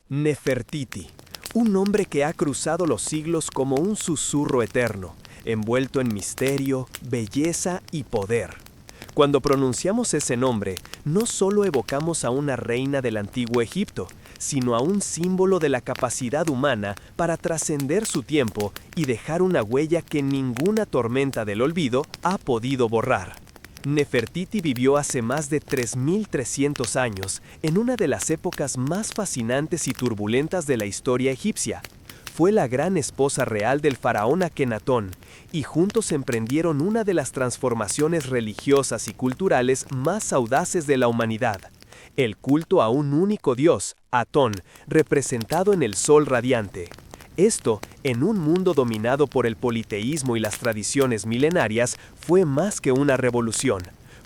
Nefertiti, un nombre que ha cruzado los siglos como un susurro eterno, envuelto en misterio, belleza y poder. Cuando pronunciamos ese nombre, no solo evocamos a una reina del antiguo Egipto, sino a un símbolo de la capacidad humana para trascender su tiempo y dejar una huella que ninguna tormenta del olvido ha podido borrar. Nefertiti vivió hace más de 3.300 años, en una de las épocas más fascinantes y turbulentas de la historia egipcia. Fue la gran esposa real del faraón Akenatón, y juntos emprendieron una de las transformaciones religiosas y culturales más audaces de la humanidad: el culto a un único dios, Atón, representado en el sol radiante. Esto, en un mundo dominado por el politeísmo y las tradiciones milenarias, fue más que una revolución.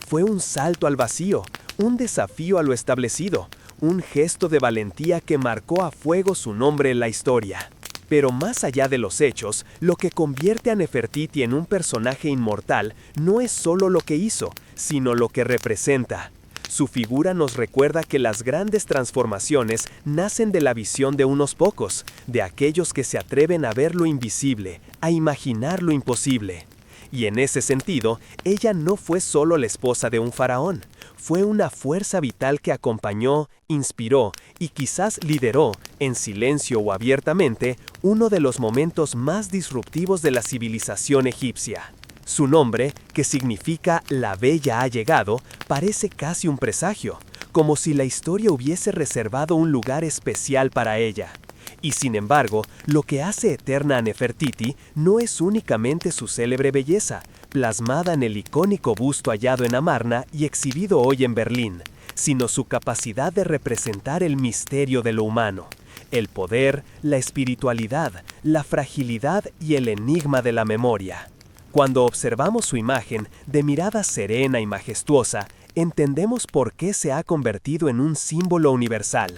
Fue un salto al vacío, un desafío a lo establecido, un gesto de valentía que marcó a fuego su nombre en la historia. Pero más allá de los hechos, lo que convierte a Nefertiti en un personaje inmortal no es solo lo que hizo, sino lo que representa. Su figura nos recuerda que las grandes transformaciones nacen de la visión de unos pocos, de aquellos que se atreven a ver lo invisible, a imaginar lo imposible. Y en ese sentido, ella no fue solo la esposa de un faraón, fue una fuerza vital que acompañó, inspiró y quizás lideró, en silencio o abiertamente, uno de los momentos más disruptivos de la civilización egipcia. Su nombre, que significa «La Bella ha llegado», parece casi un presagio, como si la historia hubiese reservado un lugar especial para ella. Y sin embargo, lo que hace eterna a Nefertiti no es únicamente su célebre belleza, plasmada en el icónico busto hallado en Amarna y exhibido hoy en Berlín, sino su capacidad de representar el misterio de lo humano, el poder, la espiritualidad, la fragilidad y el enigma de la memoria. Cuando observamos su imagen, de mirada serena y majestuosa, entendemos por qué se ha convertido en un símbolo universal.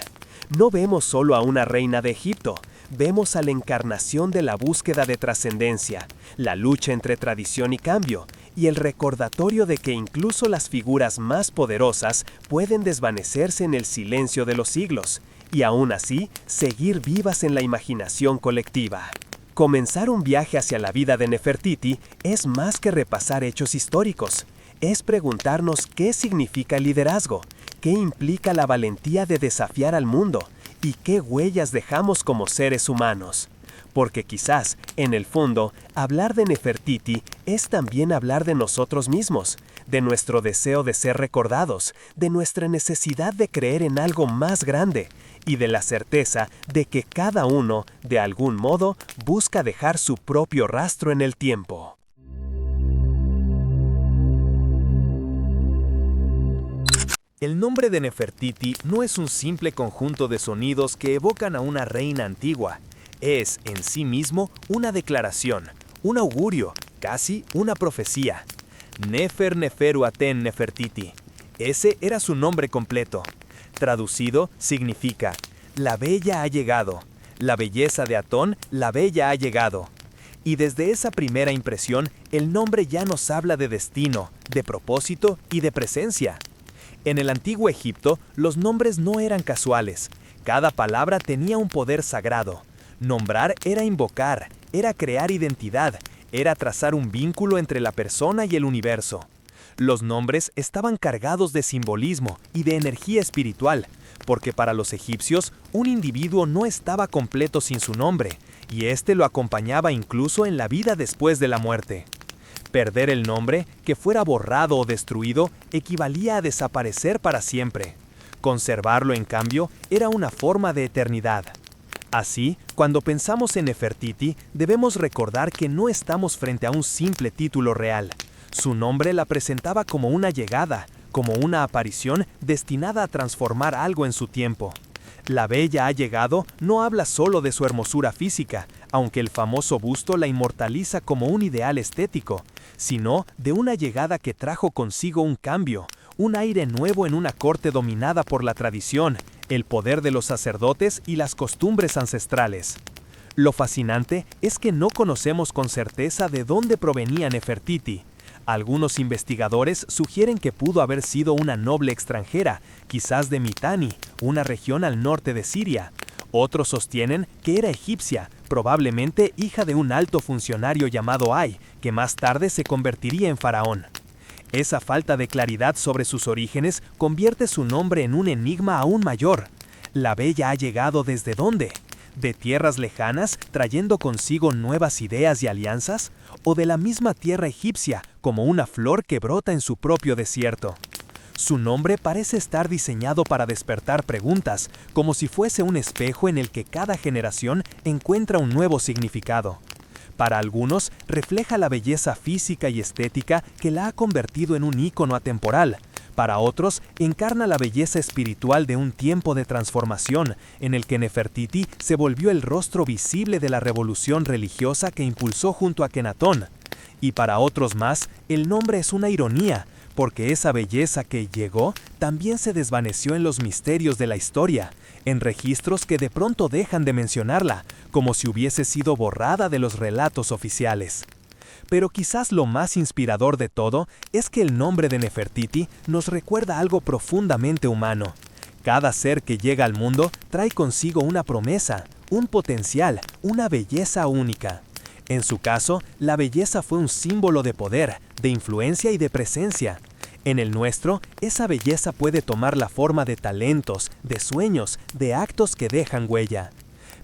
No vemos solo a una reina de Egipto, vemos a la encarnación de la búsqueda de trascendencia, la lucha entre tradición y cambio, y el recordatorio de que incluso las figuras más poderosas pueden desvanecerse en el silencio de los siglos, y aún así, seguir vivas en la imaginación colectiva. Comenzar un viaje hacia la vida de Nefertiti es más que repasar hechos históricos. Es preguntarnos qué significa el liderazgo, qué implica la valentía de desafiar al mundo y qué huellas dejamos como seres humanos. Porque quizás, en el fondo, hablar de Nefertiti es también hablar de nosotros mismos, de nuestro deseo de ser recordados, de nuestra necesidad de creer en algo más grande y de la certeza de que cada uno, de algún modo, busca dejar su propio rastro en el tiempo. El nombre de Nefertiti no es un simple conjunto de sonidos que evocan a una reina antigua. Es, en sí mismo, una declaración, un augurio, casi una profecía. Nefer Neferu Aten Nefertiti. Ese era su nombre completo. Traducido, significa: «La bella ha llegado». La belleza de Atón, la bella ha llegado. Y desde esa primera impresión, el nombre ya nos habla de destino, de propósito y de presencia. En el antiguo Egipto, los nombres no eran casuales. Cada palabra tenía un poder sagrado. Nombrar era invocar, era crear identidad, era trazar un vínculo entre la persona y el universo. Los nombres estaban cargados de simbolismo y de energía espiritual, porque para los egipcios, un individuo no estaba completo sin su nombre, y éste lo acompañaba incluso en la vida después de la muerte. Perder el nombre, que fuera borrado o destruido, equivalía a desaparecer para siempre. Conservarlo, en cambio, era una forma de eternidad. Así, cuando pensamos en Nefertiti, debemos recordar que no estamos frente a un simple título real. Su nombre la presentaba como una llegada, como una aparición destinada a transformar algo en su tiempo. La bella ha llegado no habla solo de su hermosura física, aunque el famoso busto la inmortaliza como un ideal estético, sino de una llegada que trajo consigo un cambio, un aire nuevo en una corte dominada por la tradición, el poder de los sacerdotes y las costumbres ancestrales. Lo fascinante es que no conocemos con certeza de dónde provenía Nefertiti. Algunos investigadores sugieren que pudo haber sido una noble extranjera, quizás de Mitanni, una región al norte de Siria. Otros sostienen que era egipcia, probablemente hija de un alto funcionario llamado Ay, que más tarde se convertiría en faraón. Esa falta de claridad sobre sus orígenes convierte su nombre en un enigma aún mayor. ¿La bella ha llegado desde dónde? ¿De tierras lejanas, trayendo consigo nuevas ideas y alianzas? ¿O de la misma tierra egipcia, como una flor que brota en su propio desierto? Su nombre parece estar diseñado para despertar preguntas, como si fuese un espejo en el que cada generación encuentra un nuevo significado. Para algunos, refleja la belleza física y estética que la ha convertido en un ícono atemporal. Para otros, encarna la belleza espiritual de un tiempo de transformación, en el que Nefertiti se volvió el rostro visible de la revolución religiosa que impulsó junto a Kenatón. Y para otros más, el nombre es una ironía, porque esa belleza que llegó también se desvaneció en los misterios de la historia, en registros que de pronto dejan de mencionarla, como si hubiese sido borrada de los relatos oficiales. Pero quizás lo más inspirador de todo es que el nombre de Nefertiti nos recuerda algo profundamente humano. Cada ser que llega al mundo trae consigo una promesa, un potencial, una belleza única. En su caso, la belleza fue un símbolo de poder, de influencia y de presencia. En el nuestro, esa belleza puede tomar la forma de talentos, de sueños, de actos que dejan huella.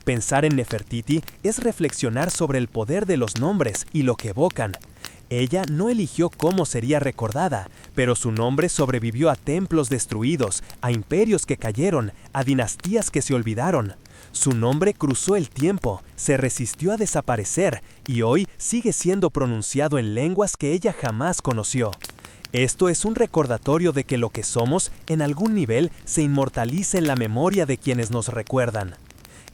Pensar en Nefertiti es reflexionar sobre el poder de los nombres y lo que evocan. Ella no eligió cómo sería recordada, pero su nombre sobrevivió a templos destruidos, a imperios que cayeron, a dinastías que se olvidaron. Su nombre cruzó el tiempo, se resistió a desaparecer y hoy sigue siendo pronunciado en lenguas que ella jamás conoció. Esto es un recordatorio de que lo que somos, en algún nivel, se inmortaliza en la memoria de quienes nos recuerdan.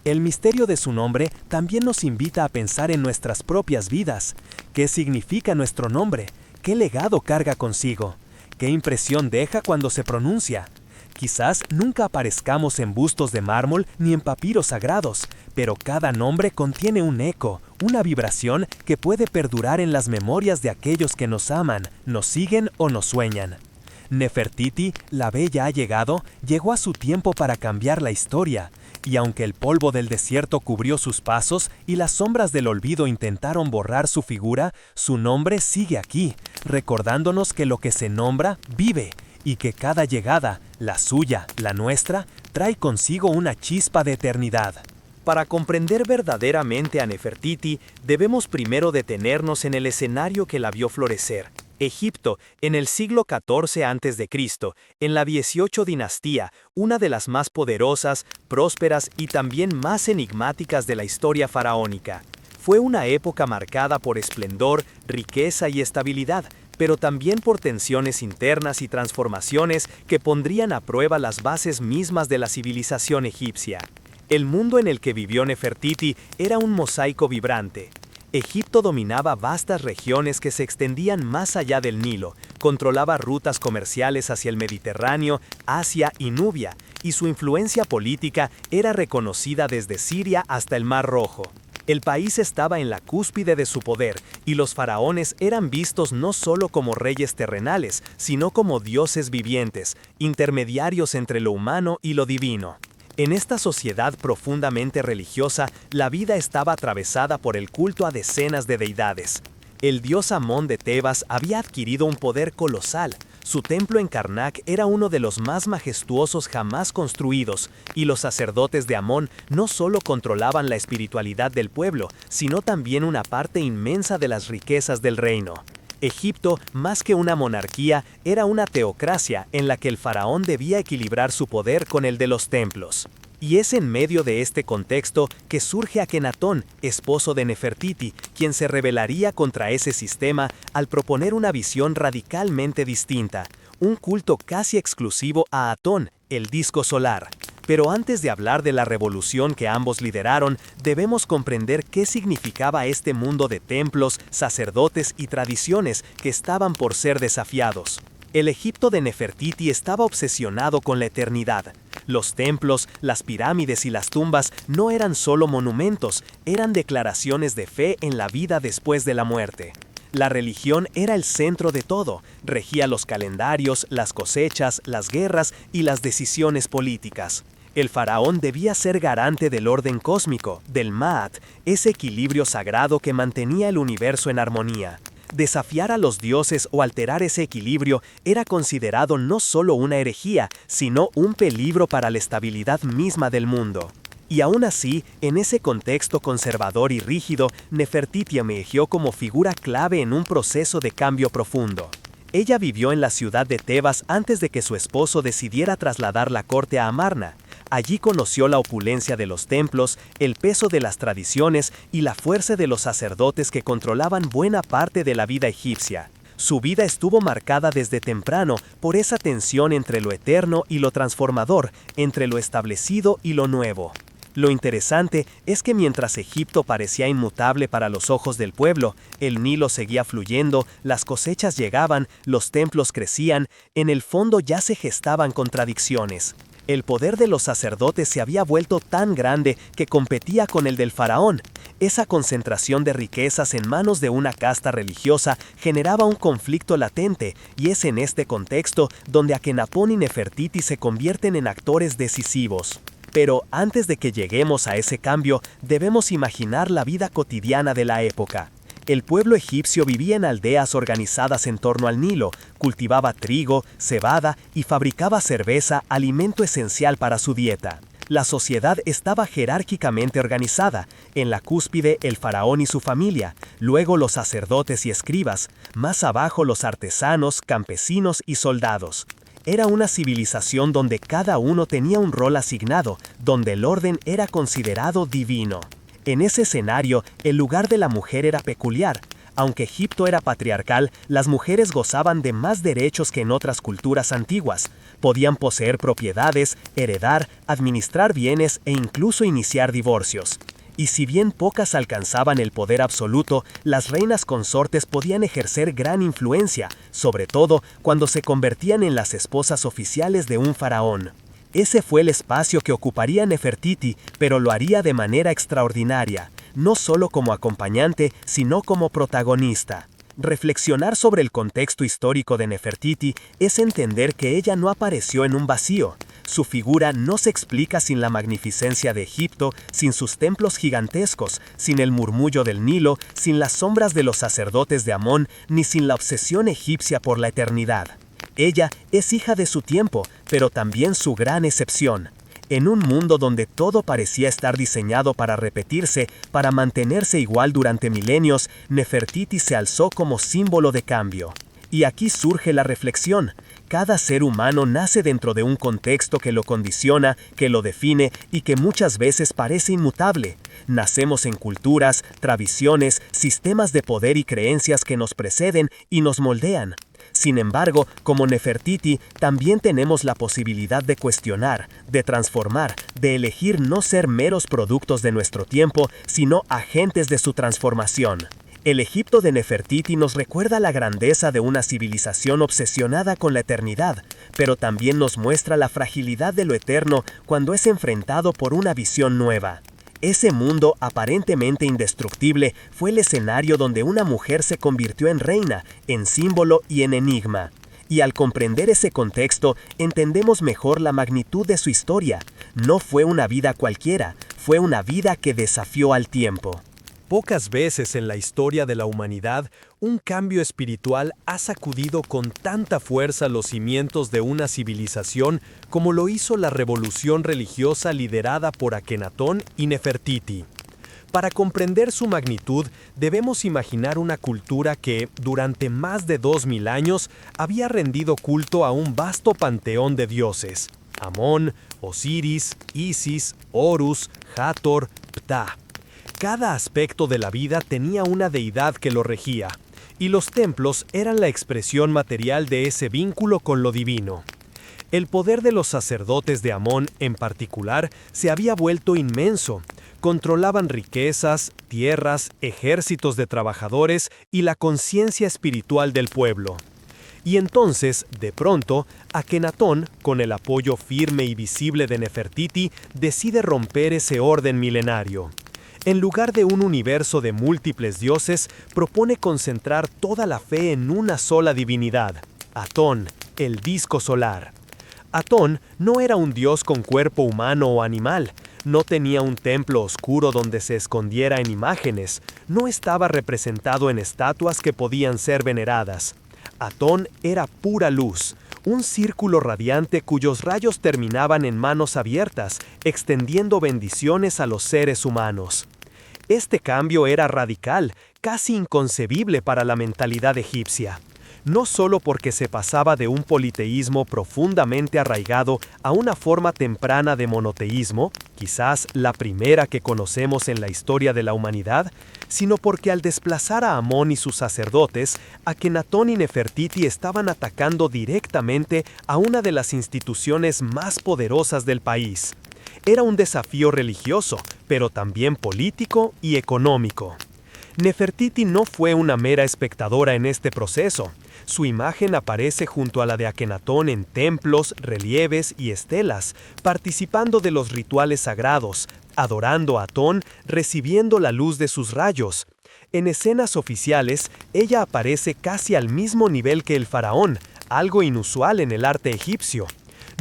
El misterio de su nombre también nos invita a pensar en nuestras propias vidas. ¿Qué significa nuestro nombre? ¿Qué legado carga consigo? ¿Qué impresión deja cuando se pronuncia? Quizás nunca aparezcamos en bustos de mármol ni en papiros sagrados, pero cada nombre contiene un eco, una vibración que puede perdurar en las memorias de aquellos que nos aman, nos siguen o nos sueñan. Nefertiti, la bella ha llegado, llegó a su tiempo para cambiar la historia, y aunque el polvo del desierto cubrió sus pasos y las sombras del olvido intentaron borrar su figura, su nombre sigue aquí, recordándonos que lo que se nombra vive, y que cada llegada, la suya, la nuestra, trae consigo una chispa de eternidad. Para comprender verdaderamente a Nefertiti, debemos primero detenernos en el escenario que la vio florecer. Egipto, en el siglo XIV a.C., en la 18 dinastía, una de las más poderosas, prósperas y también más enigmáticas de la historia faraónica. Fue una época marcada por esplendor, riqueza y estabilidad, pero también por tensiones internas y transformaciones que pondrían a prueba las bases mismas de la civilización egipcia. El mundo en el que vivió Nefertiti era un mosaico vibrante. Egipto dominaba vastas regiones que se extendían más allá del Nilo, controlaba rutas comerciales hacia el Mediterráneo, Asia y Nubia, y su influencia política era reconocida desde Siria hasta el Mar Rojo. El país estaba en la cúspide de su poder, y los faraones eran vistos no solo como reyes terrenales, sino como dioses vivientes, intermediarios entre lo humano y lo divino. En esta sociedad profundamente religiosa, la vida estaba atravesada por el culto a decenas de deidades. El dios Amón de Tebas había adquirido un poder colosal. Su templo en Karnak era uno de los más majestuosos jamás construidos, y los sacerdotes de Amón no solo controlaban la espiritualidad del pueblo, sino también una parte inmensa de las riquezas del reino. Egipto, más que una monarquía, era una teocracia en la que el faraón debía equilibrar su poder con el de los templos. Y es en medio de este contexto que surge Akenatón, esposo de Nefertiti, quien se rebelaría contra ese sistema al proponer una visión radicalmente distinta, un culto casi exclusivo a Atón, el disco solar. Pero antes de hablar de la revolución que ambos lideraron, debemos comprender qué significaba este mundo de templos, sacerdotes y tradiciones que estaban por ser desafiados. El Egipto de Nefertiti estaba obsesionado con la eternidad. Los templos, las pirámides y las tumbas no eran solo monumentos, eran declaraciones de fe en la vida después de la muerte. La religión era el centro de todo, regía los calendarios, las cosechas, las guerras y las decisiones políticas. El faraón debía ser garante del orden cósmico, del Ma'at, ese equilibrio sagrado que mantenía el universo en armonía. Desafiar a los dioses o alterar ese equilibrio era considerado no solo una herejía, sino un peligro para la estabilidad misma del mundo. Y aún así, en ese contexto conservador y rígido, Nefertiti emergió como figura clave en un proceso de cambio profundo. Ella vivió en la ciudad de Tebas antes de que su esposo decidiera trasladar la corte a Amarna. Allí conoció la opulencia de los templos, el peso de las tradiciones y la fuerza de los sacerdotes que controlaban buena parte de la vida egipcia. Su vida estuvo marcada desde temprano por esa tensión entre lo eterno y lo transformador, entre lo establecido y lo nuevo. Lo interesante es que mientras Egipto parecía inmutable para los ojos del pueblo, el Nilo seguía fluyendo, las cosechas llegaban, los templos crecían, en el fondo ya se gestaban contradicciones. El poder de los sacerdotes se había vuelto tan grande que competía con el del faraón. Esa concentración de riquezas en manos de una casta religiosa generaba un conflicto latente, y es en este contexto donde Akenatón y Nefertiti se convierten en actores decisivos. Pero antes de que lleguemos a ese cambio, debemos imaginar la vida cotidiana de la época. El pueblo egipcio vivía en aldeas organizadas en torno al Nilo, cultivaba trigo, cebada y fabricaba cerveza, alimento esencial para su dieta. La sociedad estaba jerárquicamente organizada, en la cúspide el faraón y su familia, luego los sacerdotes y escribas, más abajo los artesanos, campesinos y soldados. Era una civilización donde cada uno tenía un rol asignado, donde el orden era considerado divino. En ese escenario, el lugar de la mujer era peculiar. Aunque Egipto era patriarcal, las mujeres gozaban de más derechos que en otras culturas antiguas. Podían poseer propiedades, heredar, administrar bienes e incluso iniciar divorcios. Y si bien pocas alcanzaban el poder absoluto, las reinas consortes podían ejercer gran influencia, sobre todo cuando se convertían en las esposas oficiales de un faraón. Ese fue el espacio que ocuparía Nefertiti, pero lo haría de manera extraordinaria, no solo como acompañante, sino como protagonista. Reflexionar sobre el contexto histórico de Nefertiti es entender que ella no apareció en un vacío. Su figura no se explica sin la magnificencia de Egipto, sin sus templos gigantescos, sin el murmullo del Nilo, sin las sombras de los sacerdotes de Amón, ni sin la obsesión egipcia por la eternidad. Ella es hija de su tiempo, pero también su gran excepción. En un mundo donde todo parecía estar diseñado para repetirse, para mantenerse igual durante milenios, Nefertiti se alzó como símbolo de cambio. Y aquí surge la reflexión. Cada ser humano nace dentro de un contexto que lo condiciona, que lo define y que muchas veces parece inmutable. Nacemos en culturas, tradiciones, sistemas de poder y creencias que nos preceden y nos moldean. Sin embargo, como Nefertiti, también tenemos la posibilidad de cuestionar, de transformar, de elegir no ser meros productos de nuestro tiempo, sino agentes de su transformación. El Egipto de Nefertiti nos recuerda la grandeza de una civilización obsesionada con la eternidad, pero también nos muestra la fragilidad de lo eterno cuando es enfrentado por una visión nueva. Ese mundo aparentemente indestructible fue el escenario donde una mujer se convirtió en reina, en símbolo y en enigma. Y al comprender ese contexto, entendemos mejor la magnitud de su historia. No fue una vida cualquiera, fue una vida que desafió al tiempo. Pocas veces en la historia de la humanidad, un cambio espiritual ha sacudido con tanta fuerza los cimientos de una civilización como lo hizo la revolución religiosa liderada por Akenatón y Nefertiti. Para comprender su magnitud, debemos imaginar una cultura que, durante más de 2000 años, había rendido culto a un vasto panteón de dioses: Amón, Osiris, Isis, Horus, Hathor, Ptah. Cada aspecto de la vida tenía una deidad que lo regía, y los templos eran la expresión material de ese vínculo con lo divino. El poder de los sacerdotes de Amón, en particular, se había vuelto inmenso. Controlaban riquezas, tierras, ejércitos de trabajadores y la conciencia espiritual del pueblo. Y entonces, de pronto, Akenatón, con el apoyo firme y visible de Nefertiti, decide romper ese orden milenario. En lugar de un universo de múltiples dioses, propone concentrar toda la fe en una sola divinidad, Atón, el disco solar. Atón no era un dios con cuerpo humano o animal, no tenía un templo oscuro donde se escondiera en imágenes, no estaba representado en estatuas que podían ser veneradas. Atón era pura luz, un círculo radiante cuyos rayos terminaban en manos abiertas, extendiendo bendiciones a los seres humanos. Este cambio era radical, casi inconcebible para la mentalidad egipcia. No solo porque se pasaba de un politeísmo profundamente arraigado a una forma temprana de monoteísmo, quizás la primera que conocemos en la historia de la humanidad, sino porque al desplazar a Amón y sus sacerdotes, Akenatón y Nefertiti estaban atacando directamente a una de las instituciones más poderosas del país. Era un desafío religioso, pero también político y económico. Nefertiti no fue una mera espectadora en este proceso. Su imagen aparece junto a la de Akenatón en templos, relieves y estelas, participando de los rituales sagrados, adorando a Atón, recibiendo la luz de sus rayos. En escenas oficiales, ella aparece casi al mismo nivel que el faraón, algo inusual en el arte egipcio.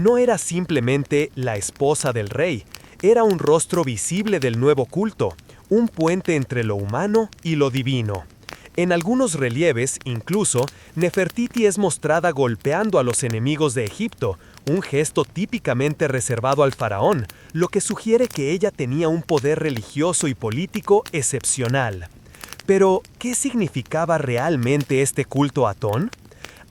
No era simplemente la esposa del rey, era un rostro visible del nuevo culto, un puente entre lo humano y lo divino. En algunos relieves, incluso, Nefertiti es mostrada golpeando a los enemigos de Egipto, un gesto típicamente reservado al faraón, lo que sugiere que ella tenía un poder religioso y político excepcional. Pero, ¿qué significaba realmente este culto a Atón?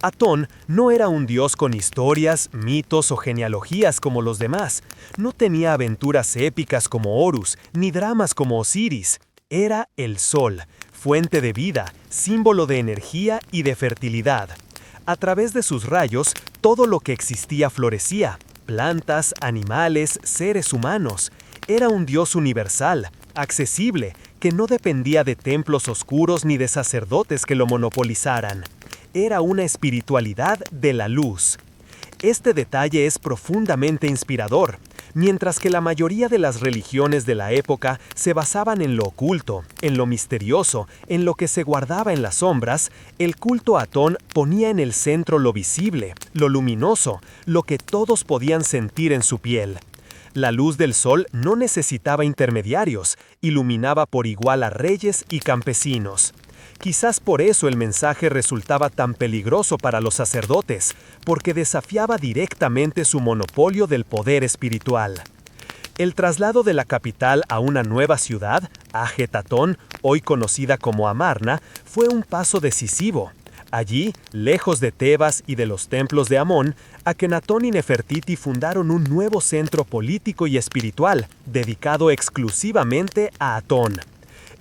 Atón no era un dios con historias, mitos o genealogías como los demás. No tenía aventuras épicas como Horus, ni dramas como Osiris. Era el sol, fuente de vida, símbolo de energía y de fertilidad. A través de sus rayos, todo lo que existía florecía: plantas, animales, seres humanos. Era un dios universal, accesible, que no dependía de templos oscuros ni de sacerdotes que lo monopolizaran. Era una espiritualidad de la luz. Este detalle es profundamente inspirador. Mientras que la mayoría de las religiones de la época se basaban en lo oculto, en lo misterioso, en lo que se guardaba en las sombras, el culto a Atón ponía en el centro lo visible, lo luminoso, lo que todos podían sentir en su piel. La luz del sol no necesitaba intermediarios, iluminaba por igual a reyes y campesinos. Quizás por eso el mensaje resultaba tan peligroso para los sacerdotes, porque desafiaba directamente su monopolio del poder espiritual. El traslado de la capital a una nueva ciudad, Ajetatón, hoy conocida como Amarna, fue un paso decisivo. Allí, lejos de Tebas y de los templos de Amón, Akenatón y Nefertiti fundaron un nuevo centro político y espiritual, dedicado exclusivamente a Atón.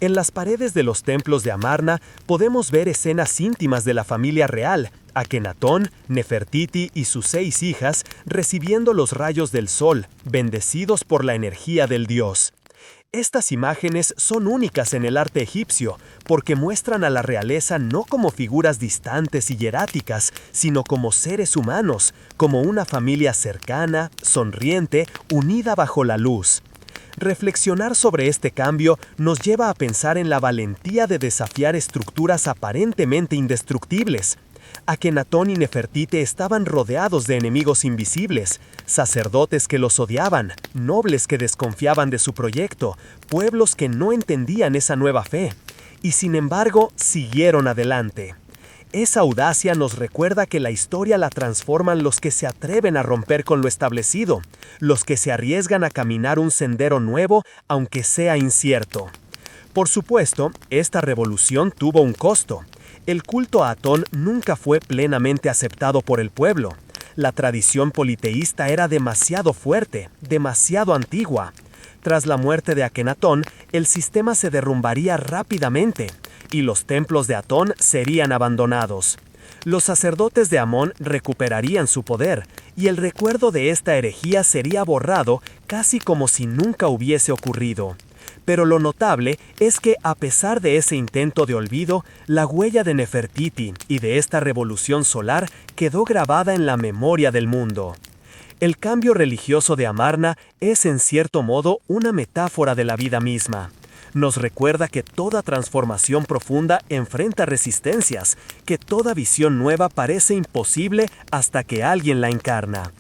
En las paredes de los templos de Amarna podemos ver escenas íntimas de la familia real, Akenatón, Nefertiti y sus 6 hijas recibiendo los rayos del sol, bendecidos por la energía del dios. Estas imágenes son únicas en el arte egipcio, porque muestran a la realeza no como figuras distantes y hieráticas, sino como seres humanos, como una familia cercana, sonriente, unida bajo la luz. Reflexionar sobre este cambio nos lleva a pensar en la valentía de desafiar estructuras aparentemente indestructibles. Akenatón y Nefertiti estaban rodeados de enemigos invisibles, sacerdotes que los odiaban, nobles que desconfiaban de su proyecto, pueblos que no entendían esa nueva fe, y sin embargo siguieron adelante. Esa audacia nos recuerda que la historia la transforman los que se atreven a romper con lo establecido, los que se arriesgan a caminar un sendero nuevo aunque sea incierto. Por supuesto, esta revolución tuvo un costo. El culto a Atón nunca fue plenamente aceptado por el pueblo. La tradición politeísta era demasiado fuerte, demasiado antigua. Tras la muerte de Akenatón, el sistema se derrumbaría rápidamente, y los templos de Atón serían abandonados. Los sacerdotes de Amón recuperarían su poder, y el recuerdo de esta herejía sería borrado casi como si nunca hubiese ocurrido. Pero lo notable es que, a pesar de ese intento de olvido, la huella de Nefertiti y de esta revolución solar quedó grabada en la memoria del mundo. El cambio religioso de Amarna es en cierto modo una metáfora de la vida misma. Nos recuerda que toda transformación profunda enfrenta resistencias, que toda visión nueva parece imposible hasta que alguien la encarna.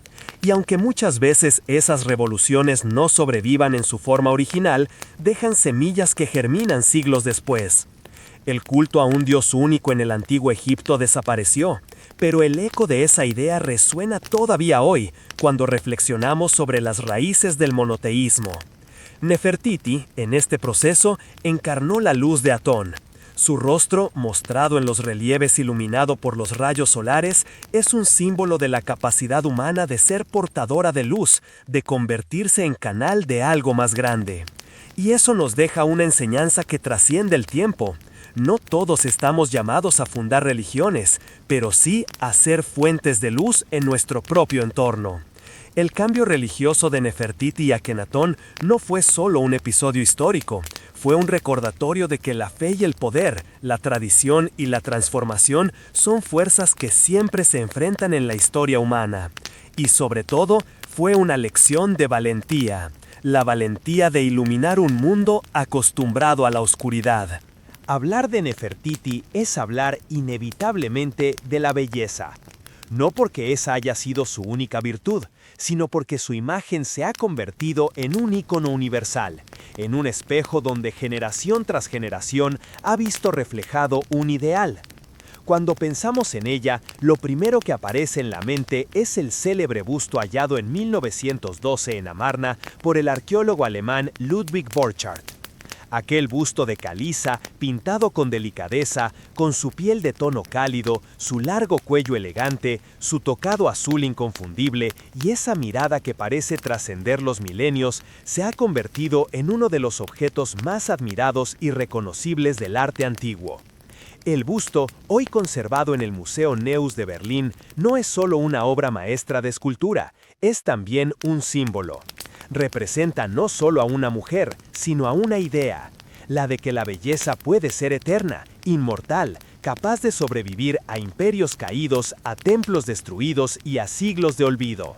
Y aunque muchas veces esas revoluciones no sobrevivan en su forma original, dejan semillas que germinan siglos después. El culto a un dios único en el antiguo Egipto desapareció, pero el eco de esa idea resuena todavía hoy, cuando reflexionamos sobre las raíces del monoteísmo. Nefertiti, en este proceso, encarnó la luz de Atón. Su rostro, mostrado en los relieves iluminado por los rayos solares, es un símbolo de la capacidad humana de ser portadora de luz, de convertirse en canal de algo más grande. Y eso nos deja una enseñanza que trasciende el tiempo. No todos estamos llamados a fundar religiones, pero sí a ser fuentes de luz en nuestro propio entorno. El cambio religioso de Nefertiti y Akenatón no fue solo un episodio histórico, fue un recordatorio de que la fe y el poder, la tradición y la transformación son fuerzas que siempre se enfrentan en la historia humana. Y sobre todo, fue una lección de valentía, la valentía de iluminar un mundo acostumbrado a la oscuridad. Hablar de Nefertiti es hablar inevitablemente de la belleza. No porque esa haya sido su única virtud, sino porque su imagen se ha convertido en un ícono universal, en un espejo donde generación tras generación ha visto reflejado un ideal. Cuando pensamos en ella, lo primero que aparece en la mente es el célebre busto hallado en 1912 en Amarna por el arqueólogo alemán Ludwig Borchardt. Aquel busto de caliza, pintado con delicadeza, con su piel de tono cálido, su largo cuello elegante, su tocado azul inconfundible y esa mirada que parece trascender los milenios, se ha convertido en uno de los objetos más admirados y reconocibles del arte antiguo. El busto, hoy conservado en el Museo Neuss de Berlín, no es solo una obra maestra de escultura, es también un símbolo. Representa no solo a una mujer, sino a una idea, la de que la belleza puede ser eterna, inmortal, capaz de sobrevivir a imperios caídos, a templos destruidos y a siglos de olvido.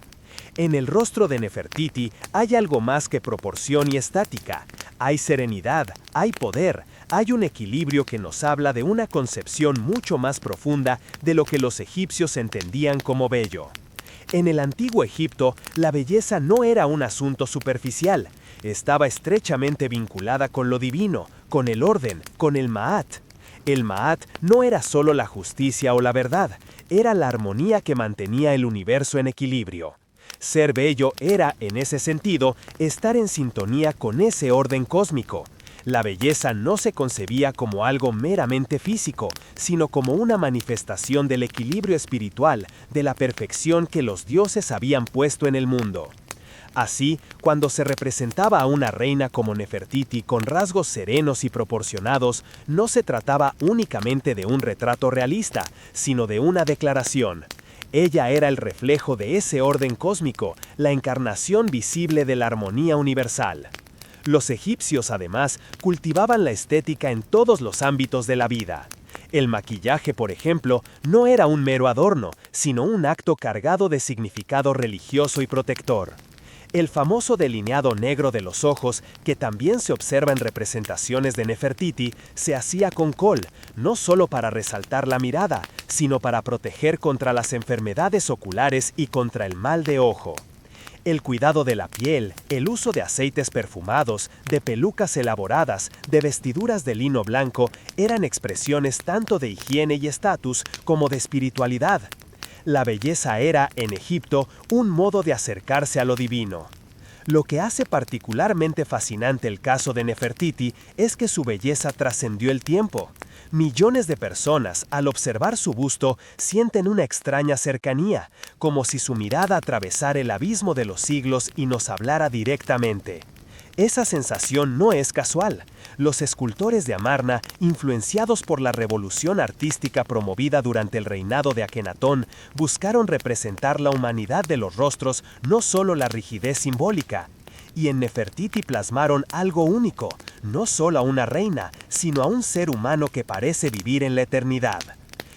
En el rostro de Nefertiti hay algo más que proporción y estática. Hay serenidad, hay poder, hay un equilibrio que nos habla de una concepción mucho más profunda de lo que los egipcios entendían como bello. En el antiguo Egipto, la belleza no era un asunto superficial, estaba estrechamente vinculada con lo divino, con el orden, con el Ma'at. El Ma'at no era solo la justicia o la verdad, era la armonía que mantenía el universo en equilibrio. Ser bello era, en ese sentido, estar en sintonía con ese orden cósmico. La belleza no se concebía como algo meramente físico, sino como una manifestación del equilibrio espiritual, de la perfección que los dioses habían puesto en el mundo. Así, cuando se representaba a una reina como Nefertiti con rasgos serenos y proporcionados, no se trataba únicamente de un retrato realista, sino de una declaración. Ella era el reflejo de ese orden cósmico, la encarnación visible de la armonía universal. Los egipcios, además, cultivaban la estética en todos los ámbitos de la vida. El maquillaje, por ejemplo, no era un mero adorno, sino un acto cargado de significado religioso y protector. El famoso delineado negro de los ojos, que también se observa en representaciones de Nefertiti, se hacía con col, no solo para resaltar la mirada, sino para proteger contra las enfermedades oculares y contra el mal de ojo. El cuidado de la piel, el uso de aceites perfumados, de pelucas elaboradas, de vestiduras de lino blanco, eran expresiones tanto de higiene y estatus como de espiritualidad. La belleza era, en Egipto, un modo de acercarse a lo divino. Lo que hace particularmente fascinante el caso de Nefertiti es que su belleza trascendió el tiempo. Millones de personas, al observar su busto, sienten una extraña cercanía, como si su mirada atravesara el abismo de los siglos y nos hablara directamente. Esa sensación no es casual. Los escultores de Amarna, influenciados por la revolución artística promovida durante el reinado de Akenatón, buscaron representar la humanidad de los rostros, no solo la rigidez simbólica. Y en Nefertiti plasmaron algo único, no solo a una reina, sino a un ser humano que parece vivir en la eternidad.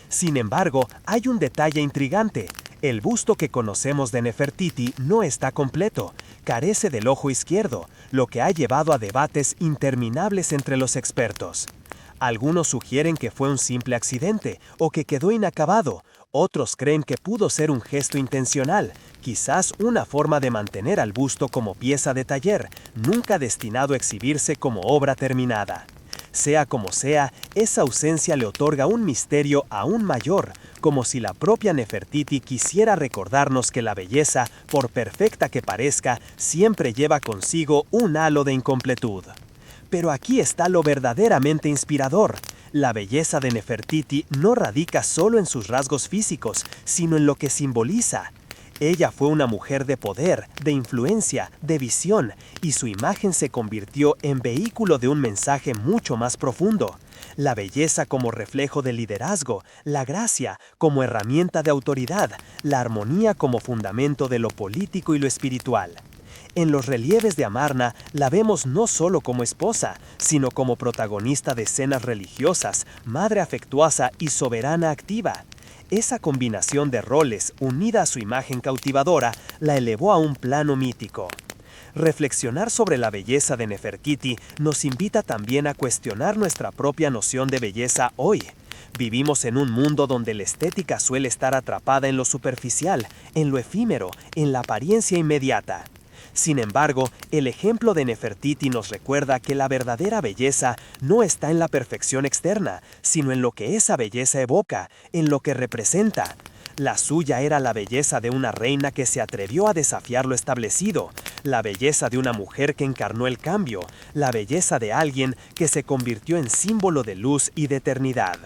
Sin embargo, hay un detalle intrigante. El busto que conocemos de Nefertiti no está completo, carece del ojo izquierdo, lo que ha llevado a debates interminables entre los expertos. Algunos sugieren que fue un simple accidente o que quedó inacabado, Otros creen que pudo ser un gesto intencional, quizás una forma de mantener al busto como pieza de taller, nunca destinado a exhibirse como obra terminada. Sea como sea, esa ausencia le otorga un misterio aún mayor, como si la propia Nefertiti quisiera recordarnos que la belleza, por perfecta que parezca, siempre lleva consigo un halo de incompletud. Pero aquí está lo verdaderamente inspirador. La belleza de Nefertiti no radica solo en sus rasgos físicos, sino en lo que simboliza. Ella fue una mujer de poder, de influencia, de visión, y su imagen se convirtió en vehículo de un mensaje mucho más profundo. La belleza como reflejo del liderazgo, la gracia como herramienta de autoridad, la armonía como fundamento de lo político y lo espiritual. En los relieves de Amarna la vemos no solo como esposa, sino como protagonista de escenas religiosas, madre afectuosa y soberana activa. Esa combinación de roles, unida a su imagen cautivadora, la elevó a un plano mítico. Reflexionar sobre la belleza de Nefertiti nos invita también a cuestionar nuestra propia noción de belleza hoy. Vivimos en un mundo donde la estética suele estar atrapada en lo superficial, en lo efímero, en la apariencia inmediata. Sin embargo, el ejemplo de Nefertiti nos recuerda que la verdadera belleza no está en la perfección externa, sino en lo que esa belleza evoca, en lo que representa. La suya era la belleza de una reina que se atrevió a desafiar lo establecido, la belleza de una mujer que encarnó el cambio, la belleza de alguien que se convirtió en símbolo de luz y de eternidad.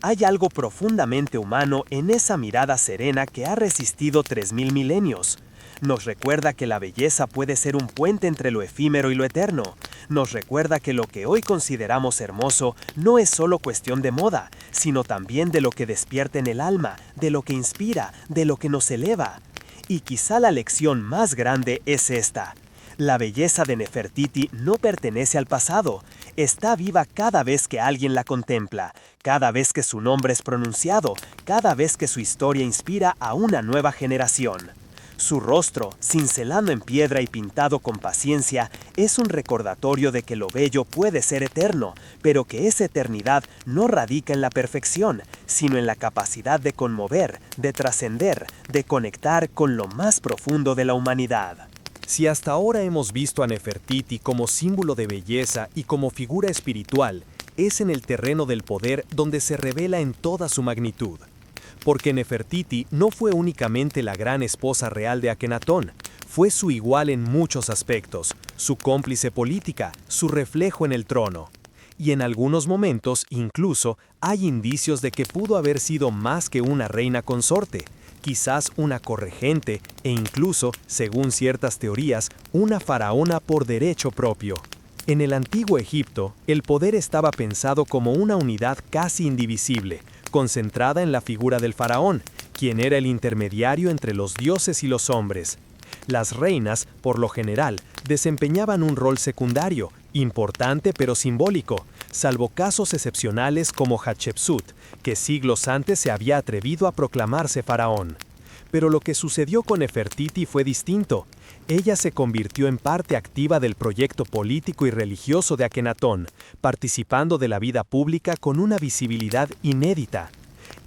Hay algo profundamente humano en esa mirada serena que ha resistido 3000 milenios. Nos recuerda que la belleza puede ser un puente entre lo efímero y lo eterno. Nos recuerda que lo que hoy consideramos hermoso no es solo cuestión de moda, sino también de lo que despierta en el alma, de lo que inspira, de lo que nos eleva. Y quizá la lección más grande es esta. La belleza de Nefertiti no pertenece al pasado, está viva cada vez que alguien la contempla, cada vez que su nombre es pronunciado, cada vez que su historia inspira a una nueva generación. Su rostro, cincelado en piedra y pintado con paciencia, es un recordatorio de que lo bello puede ser eterno, pero que esa eternidad no radica en la perfección, sino en la capacidad de conmover, de trascender, de conectar con lo más profundo de la humanidad. Si hasta ahora hemos visto a Nefertiti como símbolo de belleza y como figura espiritual, es en el terreno del poder donde se revela en toda su magnitud. Porque Nefertiti no fue únicamente la gran esposa real de Akenatón, fue su igual en muchos aspectos, su cómplice política, su reflejo en el trono. Y en algunos momentos, incluso, hay indicios de que pudo haber sido más que una reina consorte, quizás una corregente e incluso, según ciertas teorías, una faraona por derecho propio. En el antiguo Egipto, el poder estaba pensado como una unidad casi indivisible, concentrada en la figura del faraón, quien era el intermediario entre los dioses y los hombres. Las reinas, por lo general, desempeñaban un rol secundario, importante pero simbólico, salvo casos excepcionales como Hatshepsut, que siglos antes se había atrevido a proclamarse faraón. Pero lo que sucedió con Nefertiti fue distinto. Ella se convirtió en parte activa del proyecto político y religioso de Akenatón, participando de la vida pública con una visibilidad inédita.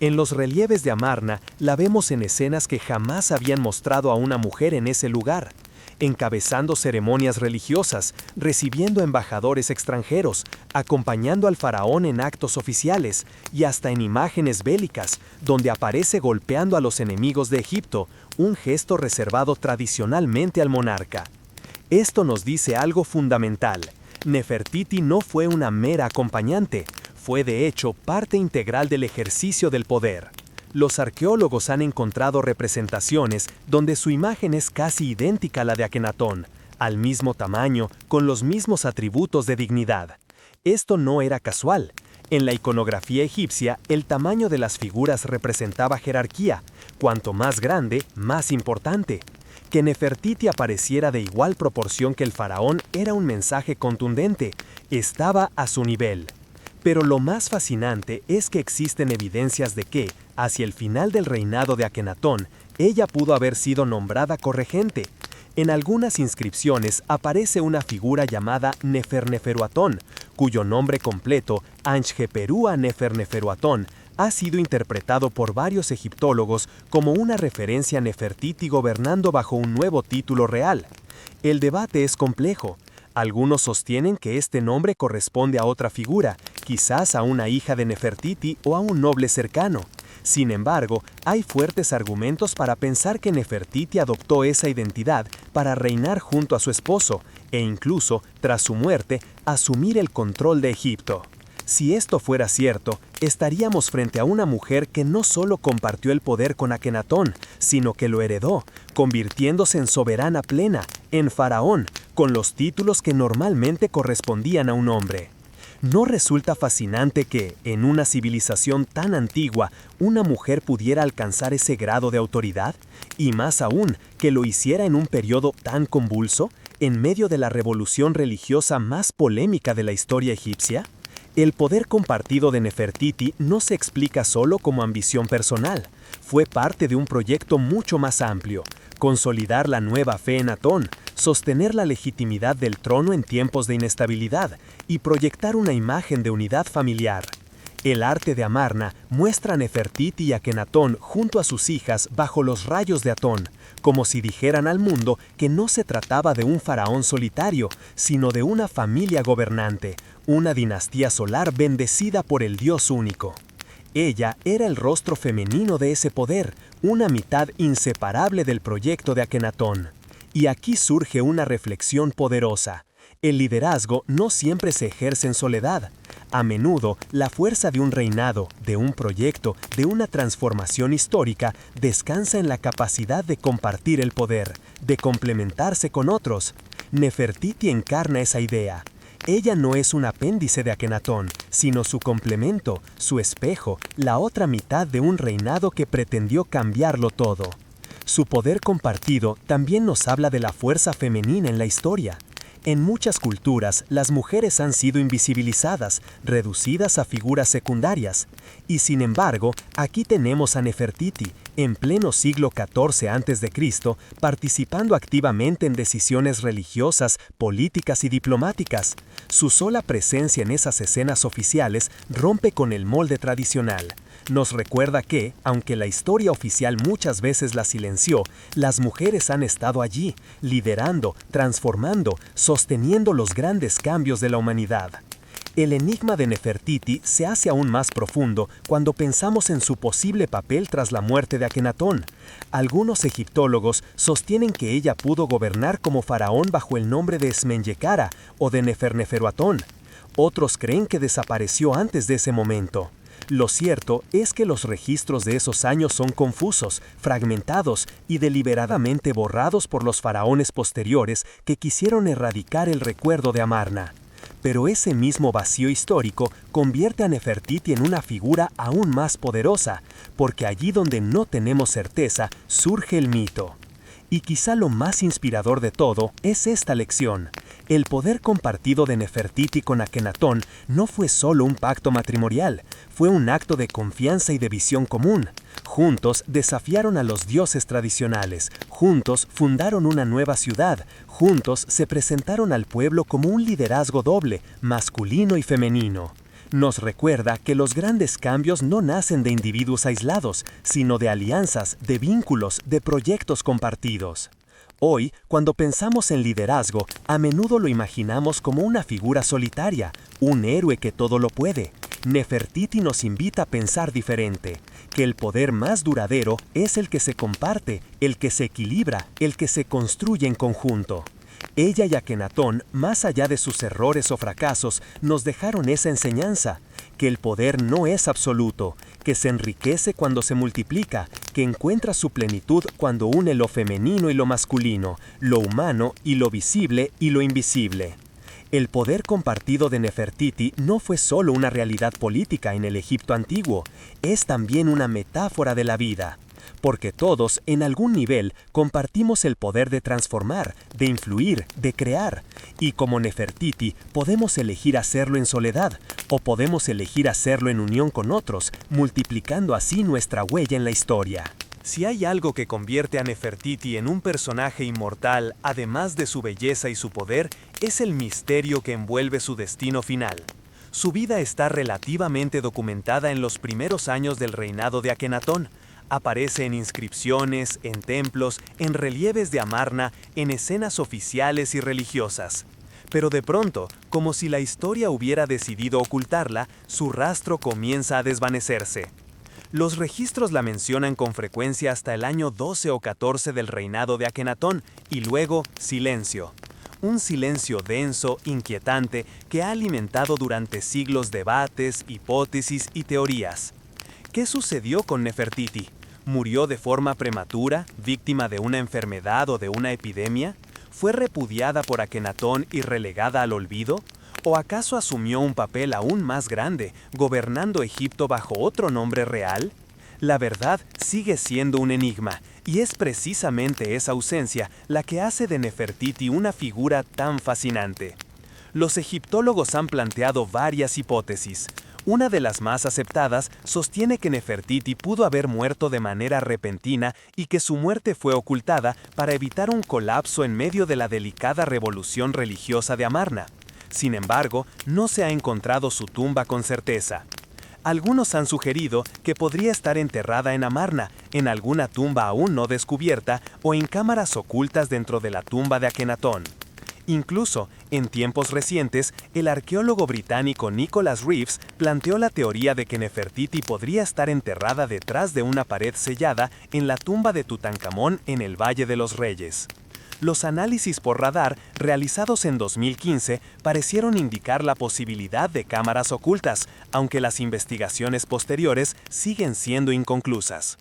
En los relieves de Amarna la vemos en escenas que jamás habían mostrado a una mujer en ese lugar, encabezando ceremonias religiosas, recibiendo embajadores extranjeros, acompañando al faraón en actos oficiales y hasta en imágenes bélicas, donde aparece golpeando a los enemigos de Egipto, un gesto reservado tradicionalmente al monarca. Esto nos dice algo fundamental. Nefertiti no fue una mera acompañante, fue de hecho parte integral del ejercicio del poder. Los arqueólogos han encontrado representaciones donde su imagen es casi idéntica a la de Akenatón, al mismo tamaño, con los mismos atributos de dignidad. Esto no era casual. En la iconografía egipcia, el tamaño de las figuras representaba jerarquía. Cuanto más grande, más importante. Que Nefertiti apareciera de igual proporción que el faraón era un mensaje contundente. Estaba a su nivel. Pero lo más fascinante es que existen evidencias de que, hacia el final del reinado de Akenatón, ella pudo haber sido nombrada corregente. En algunas inscripciones aparece una figura llamada Neferneferuatón, cuyo nombre completo, Anchjeperua Neferneferuatón, ha sido interpretado por varios egiptólogos como una referencia a Nefertiti gobernando bajo un nuevo título real. El debate es complejo. Algunos sostienen que este nombre corresponde a otra figura, quizás a una hija de Nefertiti o a un noble cercano. Sin embargo, hay fuertes argumentos para pensar que Nefertiti adoptó esa identidad para reinar junto a su esposo e incluso, tras su muerte, asumir el control de Egipto. Si esto fuera cierto, estaríamos frente a una mujer que no solo compartió el poder con Akenatón, sino que lo heredó, convirtiéndose en soberana plena, en faraón, con los títulos que normalmente correspondían a un hombre. ¿No resulta fascinante que, en una civilización tan antigua, una mujer pudiera alcanzar ese grado de autoridad? Y más aún, que lo hiciera en un periodo tan convulso, en medio de la revolución religiosa más polémica de la historia egipcia? El poder compartido de Nefertiti no se explica solo como ambición personal. Fue parte de un proyecto mucho más amplio: consolidar la nueva fe en Atón, sostener la legitimidad del trono en tiempos de inestabilidad y proyectar una imagen de unidad familiar. El arte de Amarna muestra a Nefertiti y Akenatón junto a sus hijas bajo los rayos de Atón, como si dijeran al mundo que no se trataba de un faraón solitario, sino de una familia gobernante, una dinastía solar bendecida por el Dios único. Ella era el rostro femenino de ese poder, una mitad inseparable del proyecto de Akenatón. Y aquí surge una reflexión poderosa. El liderazgo no siempre se ejerce en soledad. A menudo, la fuerza de un reinado, de un proyecto, de una transformación histórica, descansa en la capacidad de compartir el poder, de complementarse con otros. Nefertiti encarna esa idea. Ella no es un apéndice de Akenatón, sino su complemento, su espejo, la otra mitad de un reinado que pretendió cambiarlo todo. Su poder compartido también nos habla de la fuerza femenina en la historia. En muchas culturas, las mujeres han sido invisibilizadas, reducidas a figuras secundarias. Y sin embargo, aquí tenemos a Nefertiti, en pleno siglo XIV a.C., participando activamente en decisiones religiosas, políticas y diplomáticas. Su sola presencia en esas escenas oficiales rompe con el molde tradicional. Nos recuerda que, aunque la historia oficial muchas veces la silenció, las mujeres han estado allí, liderando, transformando, sosteniendo los grandes cambios de la humanidad. El enigma de Nefertiti se hace aún más profundo cuando pensamos en su posible papel tras la muerte de Akenatón. Algunos egiptólogos sostienen que ella pudo gobernar como faraón bajo el nombre de Esmenjekara o de Neferneferuatón. Otros creen que desapareció antes de ese momento. Lo cierto es que los registros de esos años son confusos, fragmentados y deliberadamente borrados por los faraones posteriores que quisieron erradicar el recuerdo de Amarna. Pero ese mismo vacío histórico convierte a Nefertiti en una figura aún más poderosa, porque allí donde no tenemos certeza surge el mito. Y quizá lo más inspirador de todo es esta lección. El poder compartido de Nefertiti con Akenatón no fue solo un pacto matrimonial, fue un acto de confianza y de visión común. Juntos desafiaron a los dioses tradicionales, juntos fundaron una nueva ciudad, juntos se presentaron al pueblo como un liderazgo doble, masculino y femenino. Nos recuerda que los grandes cambios no nacen de individuos aislados, sino de alianzas, de vínculos, de proyectos compartidos. Hoy, cuando pensamos en liderazgo, a menudo lo imaginamos como una figura solitaria, un héroe que todo lo puede. Nefertiti nos invita a pensar diferente, que el poder más duradero es el que se comparte, el que se equilibra, el que se construye en conjunto. Ella y Akenatón, más allá de sus errores o fracasos, nos dejaron esa enseñanza, que el poder no es absoluto, que se enriquece cuando se multiplica, que encuentra su plenitud cuando une lo femenino y lo masculino, lo humano y lo visible y lo invisible. El poder compartido de Nefertiti no fue solo una realidad política en el Egipto antiguo, es también una metáfora de la vida. Porque todos, en algún nivel, compartimos el poder de transformar, de influir, de crear. Y como Nefertiti, podemos elegir hacerlo en soledad, o podemos elegir hacerlo en unión con otros, multiplicando así nuestra huella en la historia. Si hay algo que convierte a Nefertiti en un personaje inmortal, además de su belleza y su poder, es el misterio que envuelve su destino final. Su vida está relativamente documentada en los primeros años del reinado de Akenatón. Aparece en inscripciones, en templos, en relieves de Amarna, en escenas oficiales y religiosas. Pero de pronto, como si la historia hubiera decidido ocultarla, su rastro comienza a desvanecerse. Los registros la mencionan con frecuencia hasta el año 12 o 14 del reinado de Akenatón, y luego silencio. Un silencio denso, inquietante, que ha alimentado durante siglos debates, hipótesis y teorías. ¿Qué sucedió con Nefertiti? ¿Murió de forma prematura, víctima de una enfermedad o de una epidemia? ¿Fue repudiada por Akenatón y relegada al olvido? ¿O acaso asumió un papel aún más grande, gobernando Egipto bajo otro nombre real? La verdad sigue siendo un enigma, y es precisamente esa ausencia la que hace de Nefertiti una figura tan fascinante. Los egiptólogos han planteado varias hipótesis. Una de las más aceptadas sostiene que Nefertiti pudo haber muerto de manera repentina y que su muerte fue ocultada para evitar un colapso en medio de la delicada revolución religiosa de Amarna. Sin embargo, no se ha encontrado su tumba con certeza. Algunos han sugerido que podría estar enterrada en Amarna, en alguna tumba aún no descubierta o en cámaras ocultas dentro de la tumba de Akenatón. Incluso, en tiempos recientes, el arqueólogo británico Nicholas Reeves planteó la teoría de que Nefertiti podría estar enterrada detrás de una pared sellada en la tumba de Tutankamón en el Valle de los Reyes. Los análisis por radar, realizados en 2015, parecieron indicar la posibilidad de cámaras ocultas, aunque las investigaciones posteriores siguen siendo inconclusas.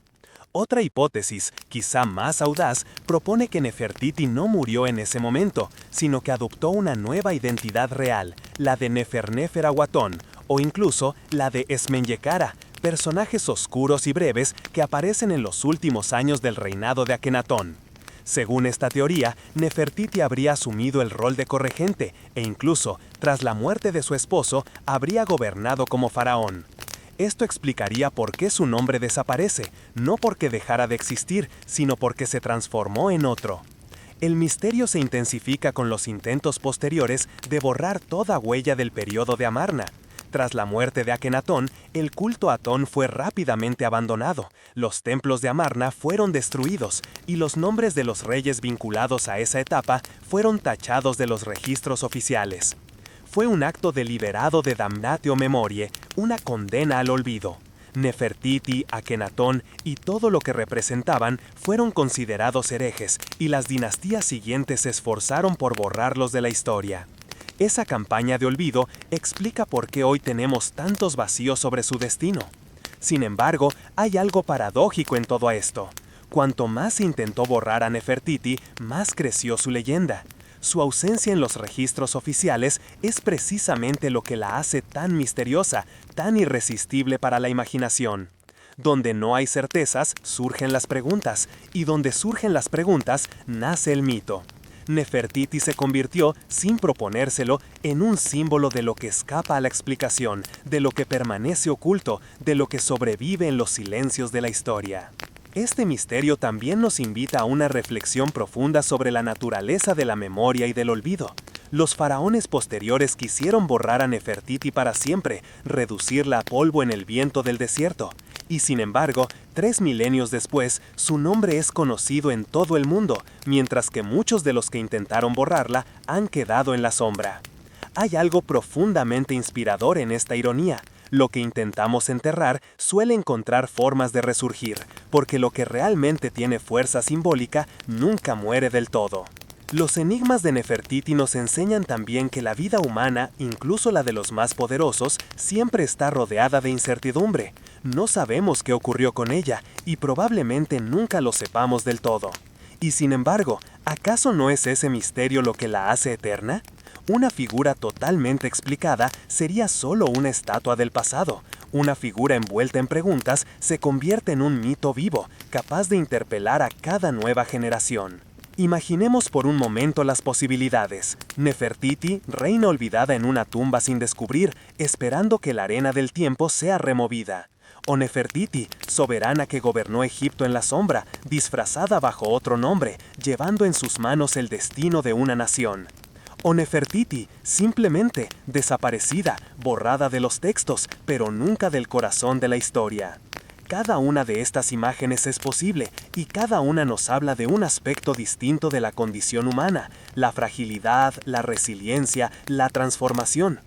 Otra hipótesis, quizá más audaz, propone que Nefertiti no murió en ese momento, sino que adoptó una nueva identidad real, la de Nefer-Nefer-Aguatón, o incluso la de Esmenyecara, personajes oscuros y breves que aparecen en los últimos años del reinado de Akenatón. Según esta teoría, Nefertiti habría asumido el rol de corregente e incluso, tras la muerte de su esposo, habría gobernado como faraón. Esto explicaría por qué su nombre desaparece, no porque dejara de existir, sino porque se transformó en otro. El misterio se intensifica con los intentos posteriores de borrar toda huella del periodo de Amarna. Tras la muerte de Akenatón, el culto a Atón fue rápidamente abandonado, los templos de Amarna fueron destruidos y los nombres de los reyes vinculados a esa etapa fueron tachados de los registros oficiales. Fue un acto deliberado de damnatio memoriae, una condena al olvido. Nefertiti, Akenatón y todo lo que representaban fueron considerados herejes y las dinastías siguientes se esforzaron por borrarlos de la historia. Esa campaña de olvido explica por qué hoy tenemos tantos vacíos sobre su destino. Sin embargo, hay algo paradójico en todo esto. Cuanto más se intentó borrar a Nefertiti, más creció su leyenda. Su ausencia en los registros oficiales es precisamente lo que la hace tan misteriosa, tan irresistible para la imaginación. Donde no hay certezas, surgen las preguntas, y donde surgen las preguntas, nace el mito. Nefertiti se convirtió, sin proponérselo, en un símbolo de lo que escapa a la explicación, de lo que permanece oculto, de lo que sobrevive en los silencios de la historia. Este misterio también nos invita a una reflexión profunda sobre la naturaleza de la memoria y del olvido. Los faraones posteriores quisieron borrar a Nefertiti para siempre, reducirla a polvo en el viento del desierto. Y sin embargo, 3 milenios después, su nombre es conocido en todo el mundo, mientras que muchos de los que intentaron borrarla han quedado en la sombra. Hay algo profundamente inspirador en esta ironía. Lo que intentamos enterrar suele encontrar formas de resurgir, porque lo que realmente tiene fuerza simbólica nunca muere del todo. Los enigmas de Nefertiti nos enseñan también que la vida humana, incluso la de los más poderosos, siempre está rodeada de incertidumbre. No sabemos qué ocurrió con ella y probablemente nunca lo sepamos del todo. Y sin embargo, ¿acaso no es ese misterio lo que la hace eterna? Una figura totalmente explicada sería solo una estatua del pasado. Una figura envuelta en preguntas se convierte en un mito vivo, capaz de interpelar a cada nueva generación. Imaginemos por un momento las posibilidades. Nefertiti, reina olvidada en una tumba sin descubrir, esperando que la arena del tiempo sea removida. O Nefertiti, soberana que gobernó Egipto en la sombra, disfrazada bajo otro nombre, llevando en sus manos el destino de una nación. O Nefertiti, simplemente desaparecida, borrada de los textos, pero nunca del corazón de la historia. Cada una de estas imágenes es posible y cada una nos habla de un aspecto distinto de la condición humana, la fragilidad, la resiliencia, la transformación.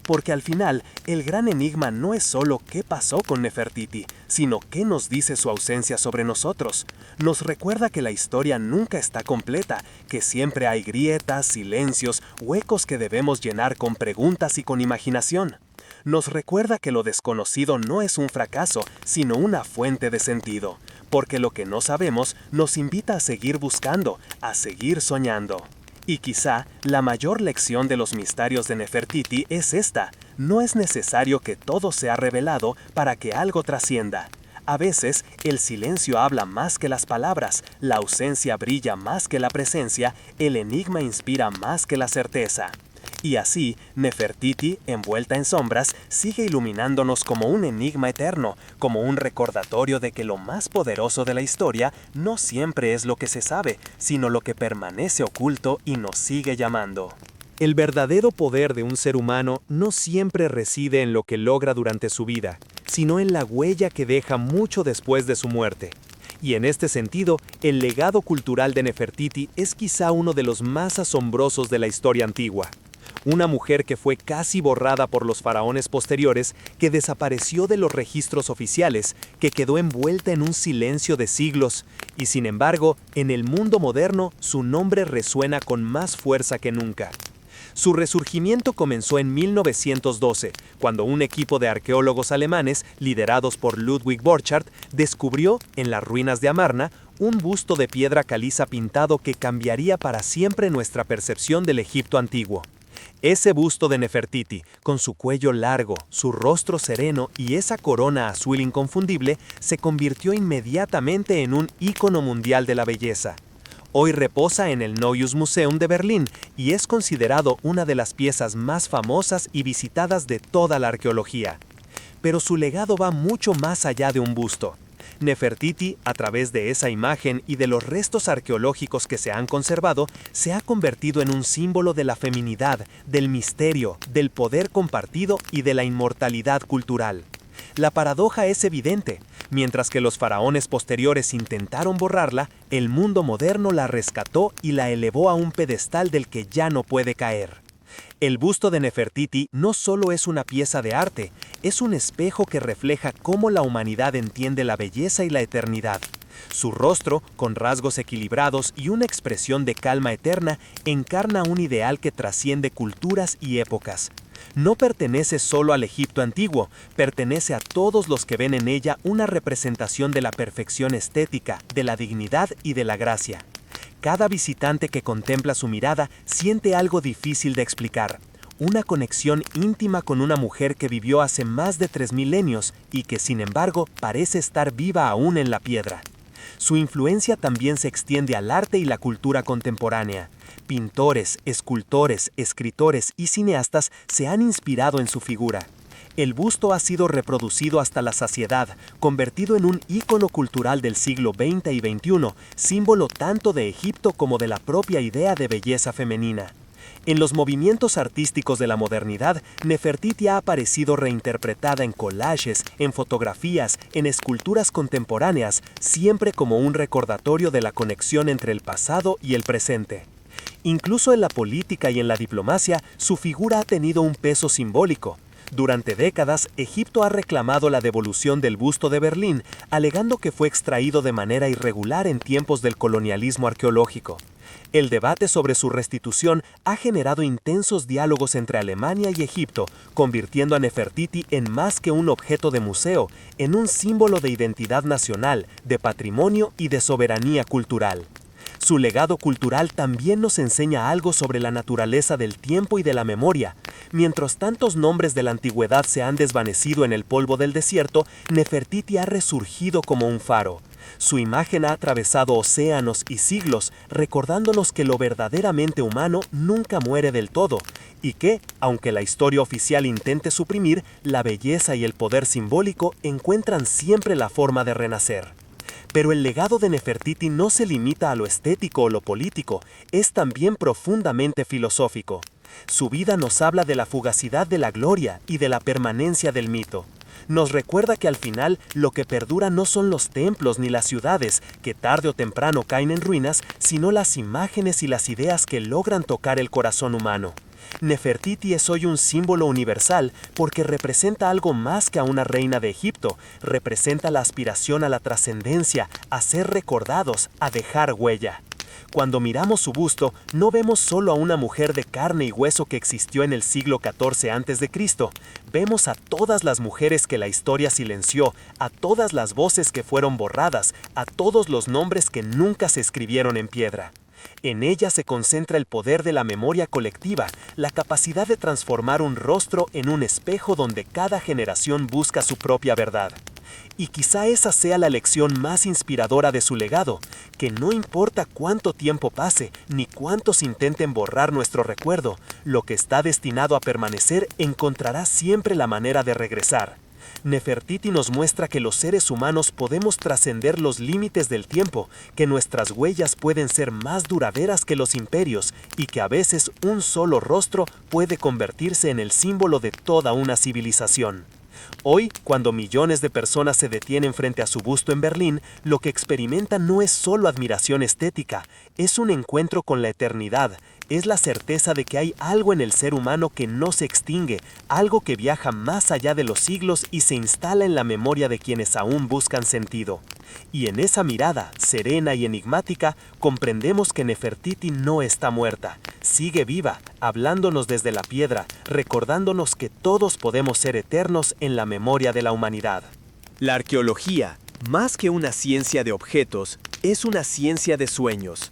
Porque al final, el gran enigma no es solo qué pasó con Nefertiti, sino qué nos dice su ausencia sobre nosotros. Nos recuerda que la historia nunca está completa, que siempre hay grietas, silencios, huecos que debemos llenar con preguntas y con imaginación. Nos recuerda que lo desconocido no es un fracaso, sino una fuente de sentido, porque lo que no sabemos nos invita a seguir buscando, a seguir soñando. Y quizá la mayor lección de los misterios de Nefertiti es esta: no es necesario que todo sea revelado para que algo trascienda. A veces, el silencio habla más que las palabras, la ausencia brilla más que la presencia, el enigma inspira más que la certeza. Y así, Nefertiti, envuelta en sombras, sigue iluminándonos como un enigma eterno, como un recordatorio de que lo más poderoso de la historia no siempre es lo que se sabe, sino lo que permanece oculto y nos sigue llamando. El verdadero poder de un ser humano no siempre reside en lo que logra durante su vida, sino en la huella que deja mucho después de su muerte. Y en este sentido, el legado cultural de Nefertiti es quizá uno de los más asombrosos de la historia antigua. Una mujer que fue casi borrada por los faraones posteriores, que desapareció de los registros oficiales, que quedó envuelta en un silencio de siglos, y sin embargo, en el mundo moderno, su nombre resuena con más fuerza que nunca. Su resurgimiento comenzó en 1912, cuando un equipo de arqueólogos alemanes, liderados por Ludwig Borchardt, descubrió, en las ruinas de Amarna, un busto de piedra caliza pintado que cambiaría para siempre nuestra percepción del Egipto antiguo. Ese busto de Nefertiti, con su cuello largo, su rostro sereno y esa corona azul inconfundible, se convirtió inmediatamente en un ícono mundial de la belleza. Hoy reposa en el Neues Museum de Berlín y es considerado una de las piezas más famosas y visitadas de toda la arqueología. Pero su legado va mucho más allá de un busto. Nefertiti, a través de esa imagen y de los restos arqueológicos que se han conservado, se ha convertido en un símbolo de la feminidad, del misterio, del poder compartido y de la inmortalidad cultural. La paradoja es evidente. Mientras que los faraones posteriores intentaron borrarla, el mundo moderno la rescató y la elevó a un pedestal del que ya no puede caer. El busto de Nefertiti no solo es una pieza de arte, es un espejo que refleja cómo la humanidad entiende la belleza y la eternidad. Su rostro, con rasgos equilibrados y una expresión de calma eterna, encarna un ideal que trasciende culturas y épocas. No pertenece solo al Egipto antiguo, pertenece a todos los que ven en ella una representación de la perfección estética, de la dignidad y de la gracia. Cada visitante que contempla su mirada siente algo difícil de explicar, una conexión íntima con una mujer que vivió hace más de 3 milenios y que, sin embargo, parece estar viva aún en la piedra. Su influencia también se extiende al arte y la cultura contemporánea. Pintores, escultores, escritores y cineastas se han inspirado en su figura. El busto ha sido reproducido hasta la saciedad, convertido en un ícono cultural del siglo XX y XXI, símbolo tanto de Egipto como de la propia idea de belleza femenina. En los movimientos artísticos de la modernidad, Nefertiti ha aparecido reinterpretada en collages, en fotografías, en esculturas contemporáneas, siempre como un recordatorio de la conexión entre el pasado y el presente. Incluso en la política y en la diplomacia, su figura ha tenido un peso simbólico. Durante décadas, Egipto ha reclamado la devolución del busto de Berlín, alegando que fue extraído de manera irregular en tiempos del colonialismo arqueológico. El debate sobre su restitución ha generado intensos diálogos entre Alemania y Egipto, convirtiendo a Nefertiti en más que un objeto de museo, en un símbolo de identidad nacional, de patrimonio y de soberanía cultural. Su legado cultural también nos enseña algo sobre la naturaleza del tiempo y de la memoria. Mientras tantos nombres de la antigüedad se han desvanecido en el polvo del desierto, Nefertiti ha resurgido como un faro. Su imagen ha atravesado océanos y siglos, recordándonos que lo verdaderamente humano nunca muere del todo, y que, aunque la historia oficial intente suprimir, la belleza y el poder simbólico encuentran siempre la forma de renacer. Pero el legado de Nefertiti no se limita a lo estético o lo político, es también profundamente filosófico. Su vida nos habla de la fugacidad de la gloria y de la permanencia del mito. Nos recuerda que al final lo que perdura no son los templos ni las ciudades, que tarde o temprano caen en ruinas, sino las imágenes y las ideas que logran tocar el corazón humano. Nefertiti es hoy un símbolo universal porque representa algo más que a una reina de Egipto, representa la aspiración a la trascendencia, a ser recordados, a dejar huella. Cuando miramos su busto, no vemos solo a una mujer de carne y hueso que existió en el siglo XIV a.C., vemos a todas las mujeres que la historia silenció, a todas las voces que fueron borradas, a todos los nombres que nunca se escribieron en piedra. En ella se concentra el poder de la memoria colectiva, la capacidad de transformar un rostro en un espejo donde cada generación busca su propia verdad. Y quizá esa sea la lección más inspiradora de su legado, que no importa cuánto tiempo pase, ni cuántos intenten borrar nuestro recuerdo, lo que está destinado a permanecer encontrará siempre la manera de regresar. Nefertiti nos muestra que los seres humanos podemos trascender los límites del tiempo, que nuestras huellas pueden ser más duraderas que los imperios y que a veces un solo rostro puede convertirse en el símbolo de toda una civilización. Hoy, cuando millones de personas se detienen frente a su busto en Berlín, lo que experimentan no es solo admiración estética, es un encuentro con la eternidad, es la certeza de que hay algo en el ser humano que no se extingue, algo que viaja más allá de los siglos y se instala en la memoria de quienes aún buscan sentido. Y en esa mirada, serena y enigmática, comprendemos que Nefertiti no está muerta, sigue viva, hablándonos desde la piedra, recordándonos que todos podemos ser eternos en la memoria de la humanidad. La arqueología, más que una ciencia de objetos, es una ciencia de sueños.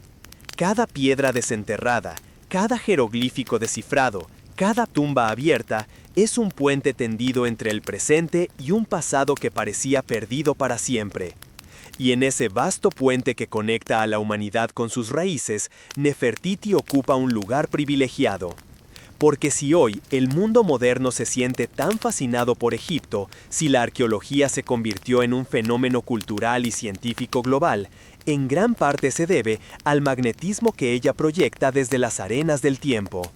Cada piedra desenterrada, cada jeroglífico descifrado, cada tumba abierta, es un puente tendido entre el presente y un pasado que parecía perdido para siempre. Y en ese vasto puente que conecta a la humanidad con sus raíces, Nefertiti ocupa un lugar privilegiado. Porque si hoy el mundo moderno se siente tan fascinado por Egipto, si la arqueología se convirtió en un fenómeno cultural y científico global, en gran parte se debe al magnetismo que ella proyecta desde las arenas del tiempo.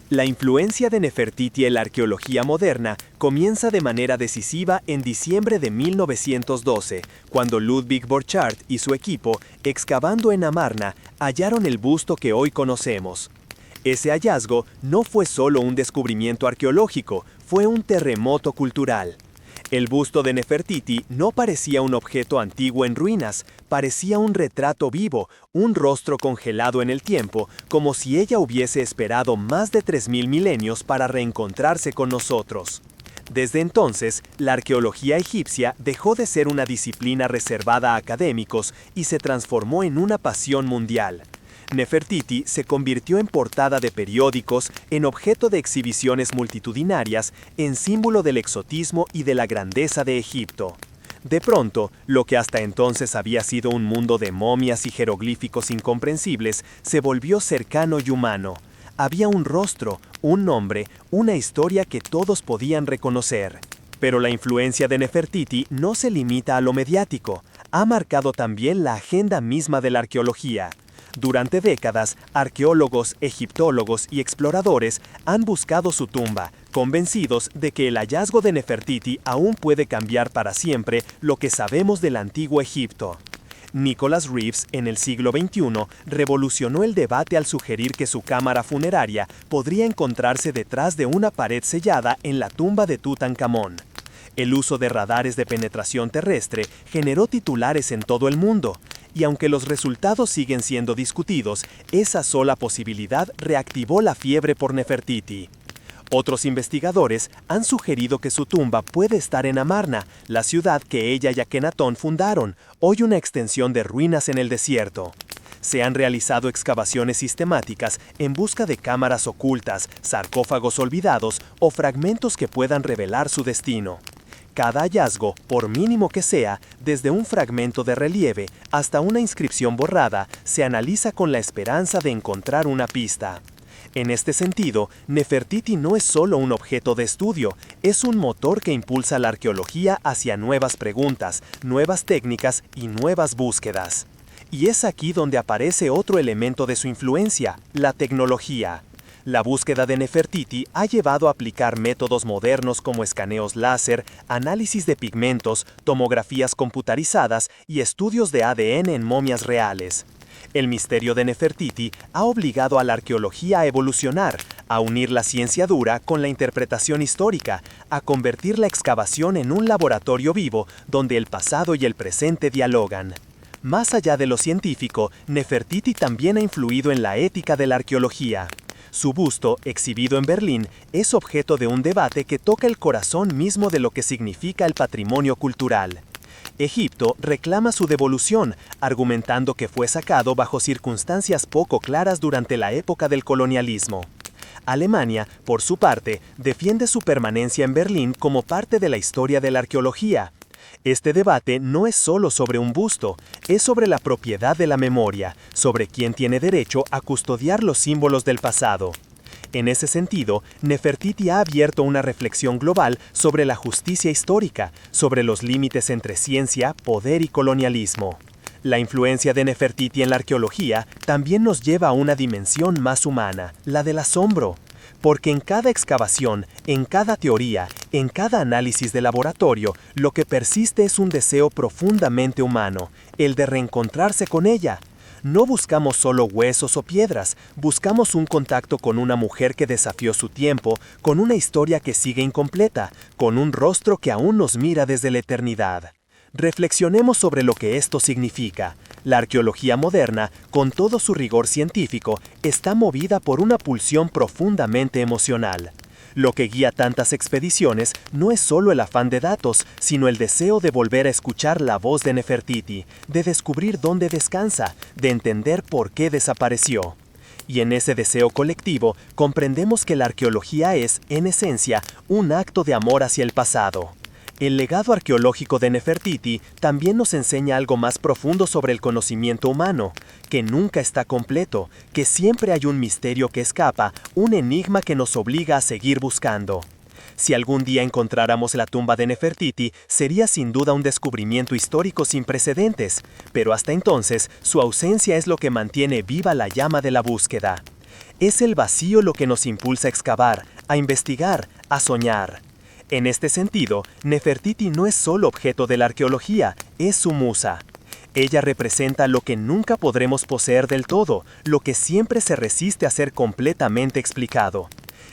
La influencia de Nefertiti en la arqueología moderna comienza de manera decisiva en diciembre de 1912, cuando Ludwig Borchardt y su equipo, excavando en Amarna, hallaron el busto que hoy conocemos. Ese hallazgo no fue solo un descubrimiento arqueológico, fue un terremoto cultural. El busto de Nefertiti no parecía un objeto antiguo en ruinas, parecía un retrato vivo, un rostro congelado en el tiempo, como si ella hubiese esperado más de 3000 milenios para reencontrarse con nosotros. Desde entonces, la arqueología egipcia dejó de ser una disciplina reservada a académicos y se transformó en una pasión mundial. Nefertiti se convirtió en portada de periódicos, en objeto de exhibiciones multitudinarias, en símbolo del exotismo y de la grandeza de Egipto. De pronto, lo que hasta entonces había sido un mundo de momias y jeroglíficos incomprensibles, se volvió cercano y humano. Había un rostro, un nombre, una historia que todos podían reconocer. Pero la influencia de Nefertiti no se limita a lo mediático, ha marcado también la agenda misma de la arqueología. Durante décadas, arqueólogos, egiptólogos y exploradores han buscado su tumba, convencidos de que el hallazgo de Nefertiti aún puede cambiar para siempre lo que sabemos del antiguo Egipto. Nicholas Reeves, en el siglo XXI, revolucionó el debate al sugerir que su cámara funeraria podría encontrarse detrás de una pared sellada en la tumba de Tutankamón. El uso de radares de penetración terrestre generó titulares en todo el mundo, y aunque los resultados siguen siendo discutidos, esa sola posibilidad reactivó la fiebre por Nefertiti. Otros investigadores han sugerido que su tumba puede estar en Amarna, la ciudad que ella y Akenatón fundaron, hoy una extensión de ruinas en el desierto. Se han realizado excavaciones sistemáticas en busca de cámaras ocultas, sarcófagos olvidados o fragmentos que puedan revelar su destino. Cada hallazgo, por mínimo que sea, desde un fragmento de relieve hasta una inscripción borrada, se analiza con la esperanza de encontrar una pista. En este sentido, Nefertiti no es solo un objeto de estudio, es un motor que impulsa la arqueología hacia nuevas preguntas, nuevas técnicas y nuevas búsquedas. Y es aquí donde aparece otro elemento de su influencia, la tecnología. La búsqueda de Nefertiti ha llevado a aplicar métodos modernos como escaneos láser, análisis de pigmentos, tomografías computarizadas y estudios de ADN en momias reales. El misterio de Nefertiti ha obligado a la arqueología a evolucionar, a unir la ciencia dura con la interpretación histórica, a convertir la excavación en un laboratorio vivo donde el pasado y el presente dialogan. Más allá de lo científico, Nefertiti también ha influido en la ética de la arqueología. Su busto, exhibido en Berlín, es objeto de un debate que toca el corazón mismo de lo que significa el patrimonio cultural. Egipto reclama su devolución, argumentando que fue sacado bajo circunstancias poco claras durante la época del colonialismo. Alemania, por su parte, defiende su permanencia en Berlín como parte de la historia de la arqueología. Este debate no es solo sobre un busto, es sobre la propiedad de la memoria, sobre quién tiene derecho a custodiar los símbolos del pasado. En ese sentido, Nefertiti ha abierto una reflexión global sobre la justicia histórica, sobre los límites entre ciencia, poder y colonialismo. La influencia de Nefertiti en la arqueología también nos lleva a una dimensión más humana, la del asombro. Porque en cada excavación, en cada teoría, en cada análisis de laboratorio, lo que persiste es un deseo profundamente humano, el de reencontrarse con ella. No buscamos solo huesos o piedras, buscamos un contacto con una mujer que desafió su tiempo, con una historia que sigue incompleta, con un rostro que aún nos mira desde la eternidad. Reflexionemos sobre lo que esto significa. La arqueología moderna, con todo su rigor científico, está movida por una pulsión profundamente emocional. Lo que guía tantas expediciones no es solo el afán de datos, sino el deseo de volver a escuchar la voz de Nefertiti, de descubrir dónde descansa, de entender por qué desapareció. Y en ese deseo colectivo, comprendemos que la arqueología es, en esencia, un acto de amor hacia el pasado. El legado arqueológico de Nefertiti también nos enseña algo más profundo sobre el conocimiento humano, que nunca está completo, que siempre hay un misterio que escapa, un enigma que nos obliga a seguir buscando. Si algún día encontráramos la tumba de Nefertiti, sería sin duda un descubrimiento histórico sin precedentes, pero hasta entonces su ausencia es lo que mantiene viva la llama de la búsqueda. Es el vacío lo que nos impulsa a excavar, a investigar, a soñar. En este sentido, Nefertiti no es solo objeto de la arqueología, es su musa. Ella representa lo que nunca podremos poseer del todo, lo que siempre se resiste a ser completamente explicado.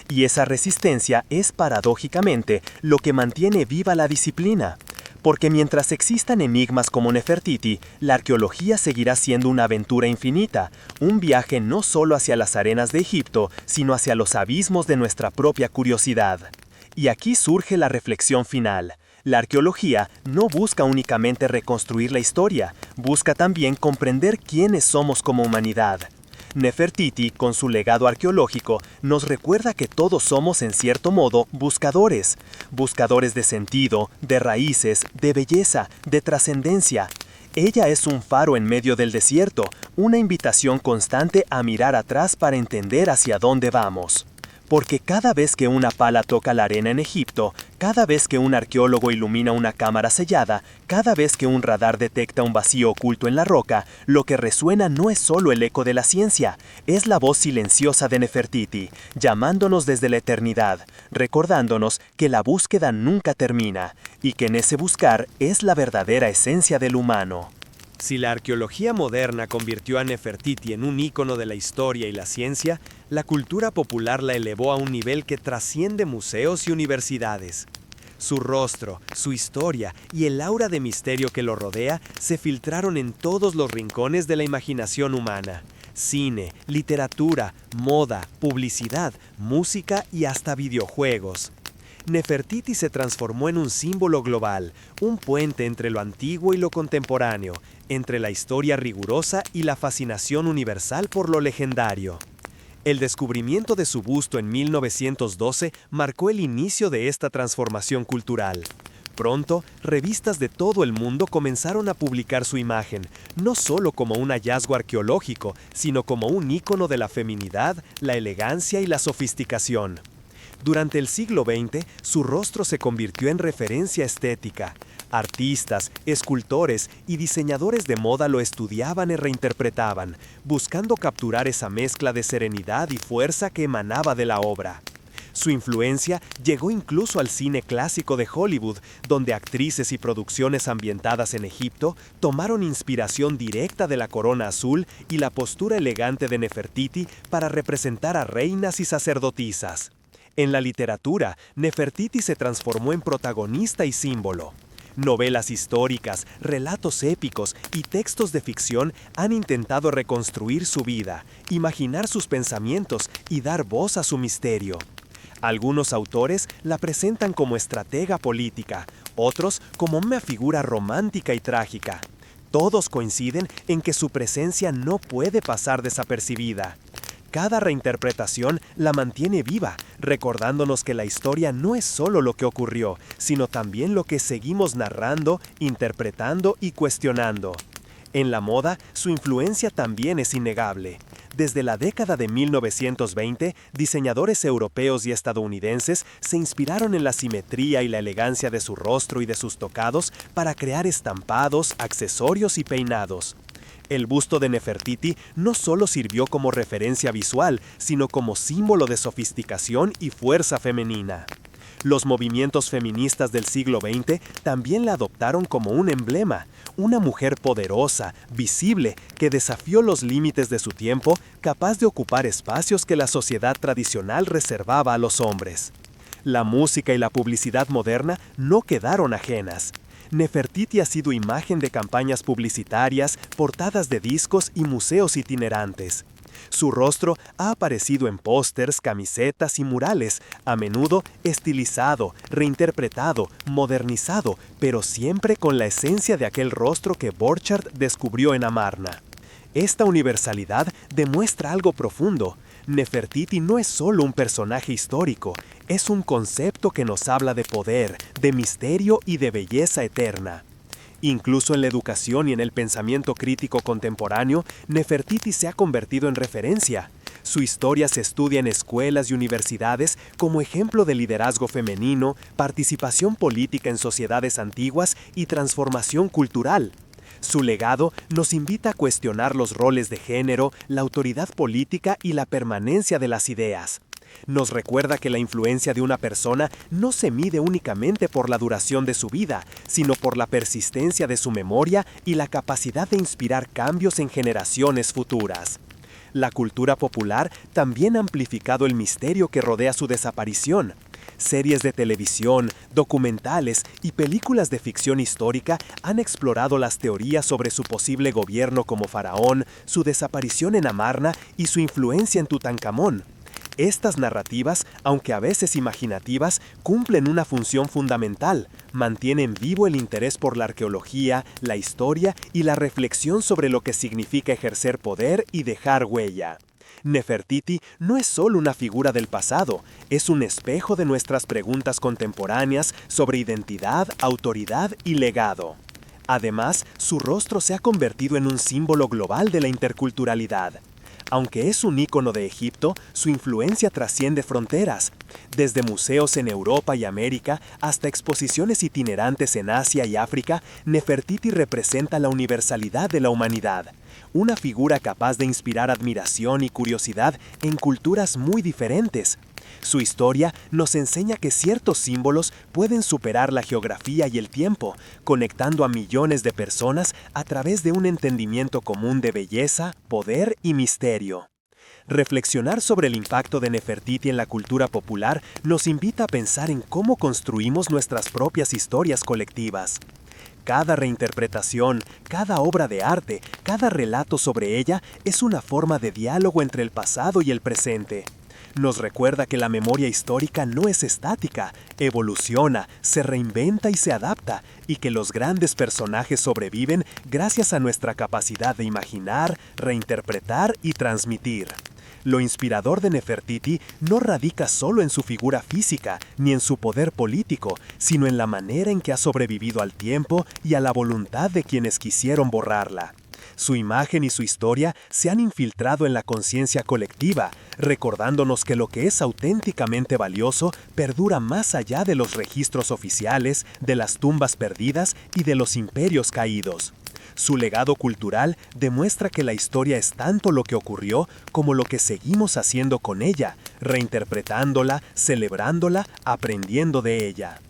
Y esa resistencia es, paradójicamente, lo que mantiene viva la disciplina. Porque mientras existan enigmas como Nefertiti, la arqueología seguirá siendo una aventura infinita, un viaje no solo hacia las arenas de Egipto, sino hacia los abismos de nuestra propia curiosidad. Y aquí surge la reflexión final. La arqueología no busca únicamente reconstruir la historia, busca también comprender quiénes somos como humanidad. Nefertiti, con su legado arqueológico, nos recuerda que todos somos en cierto modo buscadores. Buscadores de sentido, de raíces, de belleza, de trascendencia. Ella es un faro en medio del desierto, una invitación constante a mirar atrás para entender hacia dónde vamos. Porque cada vez que una pala toca la arena en Egipto, cada vez que un arqueólogo ilumina una cámara sellada, cada vez que un radar detecta un vacío oculto en la roca, lo que resuena no es solo el eco de la ciencia, es la voz silenciosa de Nefertiti, llamándonos desde la eternidad, recordándonos que la búsqueda nunca termina, y que en ese buscar es la verdadera esencia del humano. Si la arqueología moderna convirtió a Nefertiti en un ícono de la historia y la ciencia, la cultura popular la elevó a un nivel que trasciende museos y universidades. Su rostro, su historia y el aura de misterio que lo rodea se filtraron en todos los rincones de la imaginación humana. Cine, literatura, moda, publicidad, música y hasta videojuegos. Nefertiti se transformó en un símbolo global, un puente entre lo antiguo y lo contemporáneo, entre la historia rigurosa y la fascinación universal por lo legendario. El descubrimiento de su busto en 1912 marcó el inicio de esta transformación cultural. Pronto, revistas de todo el mundo comenzaron a publicar su imagen, no solo como un hallazgo arqueológico, sino como un ícono de la feminidad, la elegancia y la sofisticación. Durante el siglo XX, su rostro se convirtió en referencia estética. Artistas, escultores y diseñadores de moda lo estudiaban y reinterpretaban, buscando capturar esa mezcla de serenidad y fuerza que emanaba de la obra. Su influencia llegó incluso al cine clásico de Hollywood, donde actrices y producciones ambientadas en Egipto tomaron inspiración directa de la corona azul y la postura elegante de Nefertiti para representar a reinas y sacerdotisas. En la literatura, Nefertiti se transformó en protagonista y símbolo. Novelas históricas, relatos épicos y textos de ficción han intentado reconstruir su vida, imaginar sus pensamientos y dar voz a su misterio. Algunos autores la presentan como estratega política, otros como una figura romántica y trágica. Todos coinciden en que su presencia no puede pasar desapercibida. Cada reinterpretación la mantiene viva, recordándonos que la historia no es solo lo que ocurrió, sino también lo que seguimos narrando, interpretando y cuestionando. En la moda, su influencia también es innegable. Desde la década de 1920, diseñadores europeos y estadounidenses se inspiraron en la simetría y la elegancia de su rostro y de sus tocados para crear estampados, accesorios y peinados. El busto de Nefertiti no solo sirvió como referencia visual, sino como símbolo de sofisticación y fuerza femenina. Los movimientos feministas del siglo XX también la adoptaron como un emblema, una mujer poderosa, visible, que desafió los límites de su tiempo, capaz de ocupar espacios que la sociedad tradicional reservaba a los hombres. La música y la publicidad moderna no quedaron ajenas. Nefertiti ha sido imagen de campañas publicitarias, portadas de discos y museos itinerantes. Su rostro ha aparecido en pósters, camisetas y murales, a menudo estilizado, reinterpretado, modernizado, pero siempre con la esencia de aquel rostro que Borchardt descubrió en Amarna. Esta universalidad demuestra algo profundo. Nefertiti no es solo un personaje histórico, es un concepto que nos habla de poder, de misterio y de belleza eterna. Incluso en la educación y en el pensamiento crítico contemporáneo, Nefertiti se ha convertido en referencia. Su historia se estudia en escuelas y universidades como ejemplo de liderazgo femenino, participación política en sociedades antiguas y transformación cultural. Su legado nos invita a cuestionar los roles de género, la autoridad política y la permanencia de las ideas. Nos recuerda que la influencia de una persona no se mide únicamente por la duración de su vida, sino por la persistencia de su memoria y la capacidad de inspirar cambios en generaciones futuras. La cultura popular también ha amplificado el misterio que rodea su desaparición. Series de televisión, documentales y películas de ficción histórica han explorado las teorías sobre su posible gobierno como faraón, su desaparición en Amarna y su influencia en Tutankamón. Estas narrativas, aunque a veces imaginativas, cumplen una función fundamental, mantienen vivo el interés por la arqueología, la historia y la reflexión sobre lo que significa ejercer poder y dejar huella. Nefertiti no es solo una figura del pasado, es un espejo de nuestras preguntas contemporáneas sobre identidad, autoridad y legado. Además, su rostro se ha convertido en un símbolo global de la interculturalidad. Aunque es un ícono de Egipto, su influencia trasciende fronteras. Desde museos en Europa y América hasta exposiciones itinerantes en Asia y África, Nefertiti representa la universalidad de la humanidad. Una figura capaz de inspirar admiración y curiosidad en culturas muy diferentes. Su historia nos enseña que ciertos símbolos pueden superar la geografía y el tiempo, conectando a millones de personas a través de un entendimiento común de belleza, poder y misterio. Reflexionar sobre el impacto de Nefertiti en la cultura popular nos invita a pensar en cómo construimos nuestras propias historias colectivas. Cada reinterpretación, cada obra de arte, cada relato sobre ella es una forma de diálogo entre el pasado y el presente. Nos recuerda que la memoria histórica no es estática, evoluciona, se reinventa y se adapta, y que los grandes personajes sobreviven gracias a nuestra capacidad de imaginar, reinterpretar y transmitir. Lo inspirador de Nefertiti no radica solo en su figura física ni en su poder político, sino en la manera en que ha sobrevivido al tiempo y a la voluntad de quienes quisieron borrarla. Su imagen y su historia se han infiltrado en la conciencia colectiva, recordándonos que lo que es auténticamente valioso perdura más allá de los registros oficiales, de las tumbas perdidas y de los imperios caídos. Su legado cultural demuestra que la historia es tanto lo que ocurrió como lo que seguimos haciendo con ella, reinterpretándola, celebrándola, aprendiendo de ella.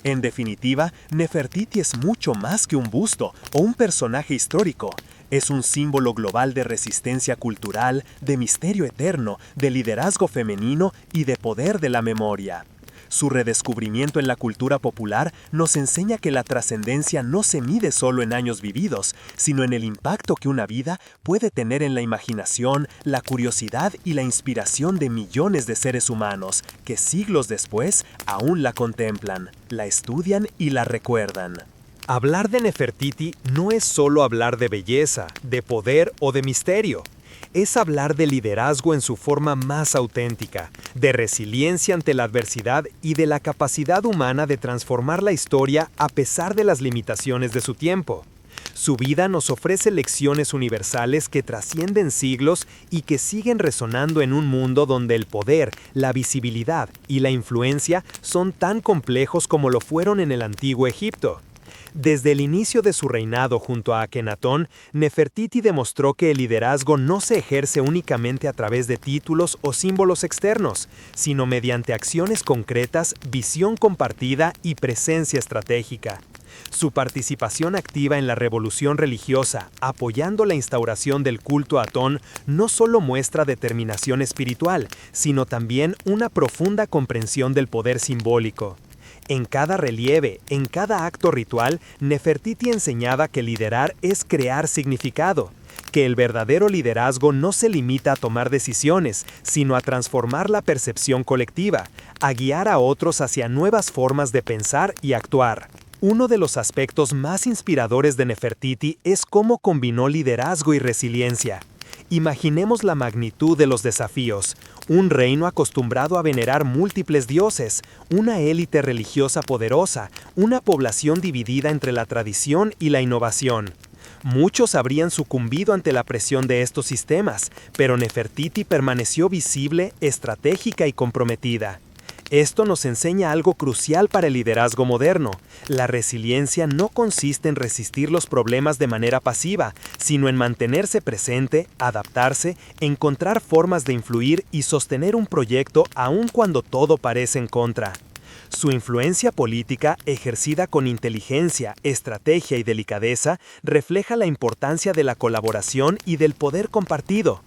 En definitiva, Nefertiti es mucho más que un busto o un personaje histórico. Es un símbolo global de resistencia cultural, de misterio eterno, de liderazgo femenino y de poder de la memoria. Su redescubrimiento en la cultura popular nos enseña que la trascendencia no se mide solo en años vividos, sino en el impacto que una vida puede tener en la imaginación, la curiosidad y la inspiración de millones de seres humanos que siglos después aún la contemplan, la estudian y la recuerdan. Hablar de Nefertiti no es solo hablar de belleza, de poder o de misterio. Es hablar de liderazgo en su forma más auténtica, de resiliencia ante la adversidad y de la capacidad humana de transformar la historia a pesar de las limitaciones de su tiempo. Su vida nos ofrece lecciones universales que trascienden siglos y que siguen resonando en un mundo donde el poder, la visibilidad y la influencia son tan complejos como lo fueron en el antiguo Egipto. Desde el inicio de su reinado junto a Akenatón, Nefertiti demostró que el liderazgo no se ejerce únicamente a través de títulos o símbolos externos, sino mediante acciones concretas, visión compartida y presencia estratégica. Su participación activa en la revolución religiosa, apoyando la instauración del culto a Atón, no solo muestra determinación espiritual, sino también una profunda comprensión del poder simbólico. En cada relieve, en cada acto ritual, Nefertiti enseñaba que liderar es crear significado, que el verdadero liderazgo no se limita a tomar decisiones, sino a transformar la percepción colectiva, a guiar a otros hacia nuevas formas de pensar y actuar. Uno de los aspectos más inspiradores de Nefertiti es cómo combinó liderazgo y resiliencia. Imaginemos la magnitud de los desafíos. Un reino acostumbrado a venerar múltiples dioses, una élite religiosa poderosa, una población dividida entre la tradición y la innovación. Muchos habrían sucumbido ante la presión de estos sistemas, pero Nefertiti permaneció visible, estratégica y comprometida. Esto nos enseña algo crucial para el liderazgo moderno. La resiliencia no consiste en resistir los problemas de manera pasiva, sino en mantenerse presente, adaptarse, encontrar formas de influir y sostener un proyecto aun cuando todo parece en contra. Su influencia política, ejercida con inteligencia, estrategia y delicadeza, refleja la importancia de la colaboración y del poder compartido.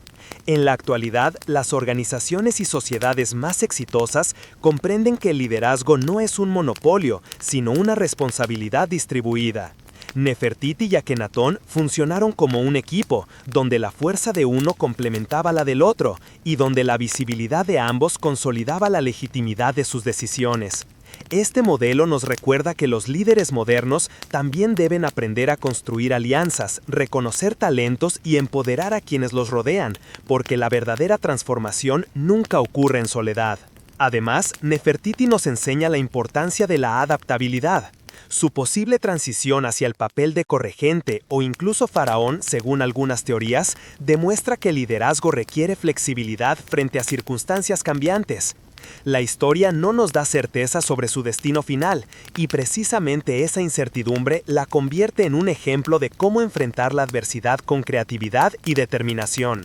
En la actualidad, las organizaciones y sociedades más exitosas comprenden que el liderazgo no es un monopolio, sino una responsabilidad distribuida. Nefertiti y Akenatón funcionaron como un equipo, donde la fuerza de uno complementaba la del otro, y donde la visibilidad de ambos consolidaba la legitimidad de sus decisiones. Este modelo nos recuerda que los líderes modernos también deben aprender a construir alianzas, reconocer talentos y empoderar a quienes los rodean, porque la verdadera transformación nunca ocurre en soledad. Además, Nefertiti nos enseña la importancia de la adaptabilidad. Su posible transición hacia el papel de corregente o incluso faraón, según algunas teorías, demuestra que el liderazgo requiere flexibilidad frente a circunstancias cambiantes. La historia no nos da certeza sobre su destino final, y precisamente esa incertidumbre la convierte en un ejemplo de cómo enfrentar la adversidad con creatividad y determinación.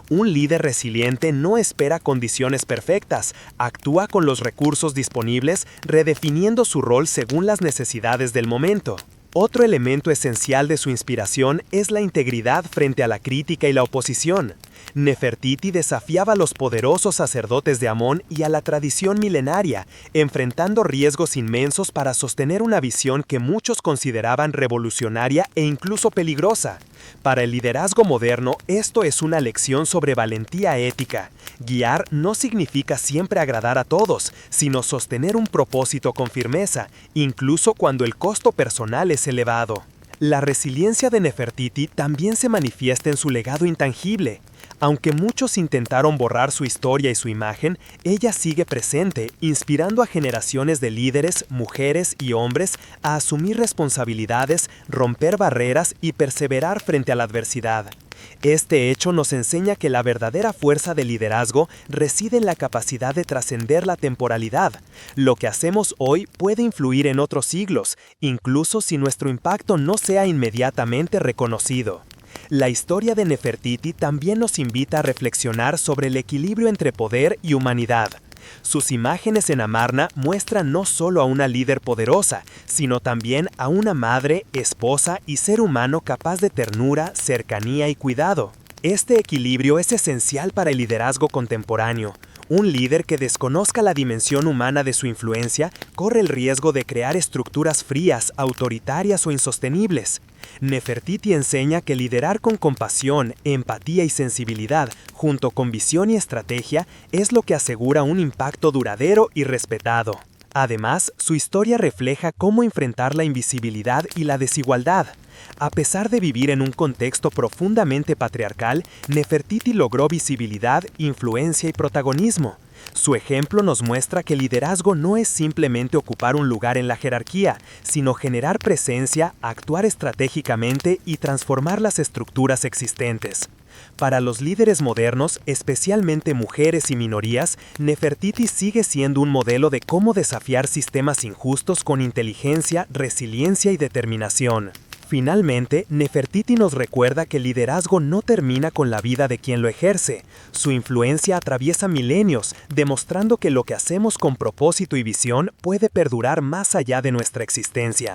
Un líder resiliente no espera condiciones perfectas, actúa con los recursos disponibles, redefiniendo su rol según las necesidades del momento. Otro elemento esencial de su inspiración es la integridad frente a la crítica y la oposición. Nefertiti desafiaba a los poderosos sacerdotes de Amón y a la tradición milenaria, enfrentando riesgos inmensos para sostener una visión que muchos consideraban revolucionaria e incluso peligrosa. Para el liderazgo moderno, esto es una lección sobre valentía ética. Guiar no significa siempre agradar a todos, sino sostener un propósito con firmeza, incluso cuando el costo personal es elevado. La resiliencia de Nefertiti también se manifiesta en su legado intangible. Aunque muchos intentaron borrar su historia y su imagen, ella sigue presente, inspirando a generaciones de líderes, mujeres y hombres a asumir responsabilidades, romper barreras y perseverar frente a la adversidad. Este hecho nos enseña que la verdadera fuerza del liderazgo reside en la capacidad de trascender la temporalidad. Lo que hacemos hoy puede influir en otros siglos, incluso si nuestro impacto no sea inmediatamente reconocido. La historia de Nefertiti también nos invita a reflexionar sobre el equilibrio entre poder y humanidad. Sus imágenes en Amarna muestran no solo a una líder poderosa, sino también a una madre, esposa y ser humano capaz de ternura, cercanía y cuidado. Este equilibrio es esencial para el liderazgo contemporáneo. Un líder que desconozca la dimensión humana de su influencia corre el riesgo de crear estructuras frías, autoritarias o insostenibles. Nefertiti enseña que liderar con compasión, empatía y sensibilidad, junto con visión y estrategia, es lo que asegura un impacto duradero y respetado. Además, su historia refleja cómo enfrentar la invisibilidad y la desigualdad. A pesar de vivir en un contexto profundamente patriarcal, Nefertiti logró visibilidad, influencia y protagonismo. Su ejemplo nos muestra que el liderazgo no es simplemente ocupar un lugar en la jerarquía, sino generar presencia, actuar estratégicamente y transformar las estructuras existentes. Para los líderes modernos, especialmente mujeres y minorías, Nefertiti sigue siendo un modelo de cómo desafiar sistemas injustos con inteligencia, resiliencia y determinación. Finalmente, Nefertiti nos recuerda que el liderazgo no termina con la vida de quien lo ejerce. Su influencia atraviesa milenios, demostrando que lo que hacemos con propósito y visión puede perdurar más allá de nuestra existencia.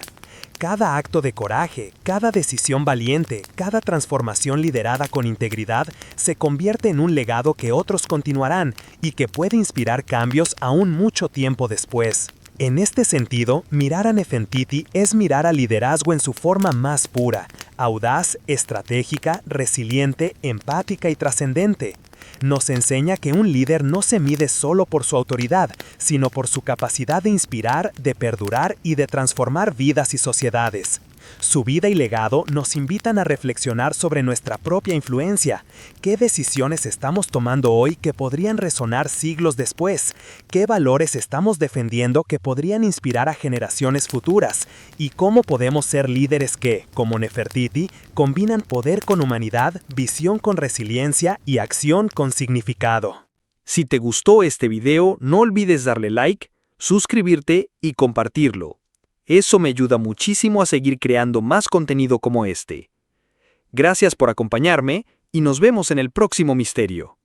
Cada acto de coraje, cada decisión valiente, cada transformación liderada con integridad se convierte en un legado que otros continuarán y que puede inspirar cambios aún mucho tiempo después. En este sentido, mirar a Nefertiti es mirar al liderazgo en su forma más pura, audaz, estratégica, resiliente, empática y trascendente. Nos enseña que un líder no se mide solo por su autoridad, sino por su capacidad de inspirar, de perdurar y de transformar vidas y sociedades. Su vida y legado nos invitan a reflexionar sobre nuestra propia influencia. ¿Qué decisiones estamos tomando hoy que podrían resonar siglos después? ¿Qué valores estamos defendiendo que podrían inspirar a generaciones futuras? ¿Y cómo podemos ser líderes que, como Nefertiti, combinan poder con humanidad, visión con resiliencia y acción con significado? Si te gustó este video, no olvides darle like, suscribirte y compartirlo. Eso me ayuda muchísimo a seguir creando más contenido como este. Gracias por acompañarme y nos vemos en el próximo misterio.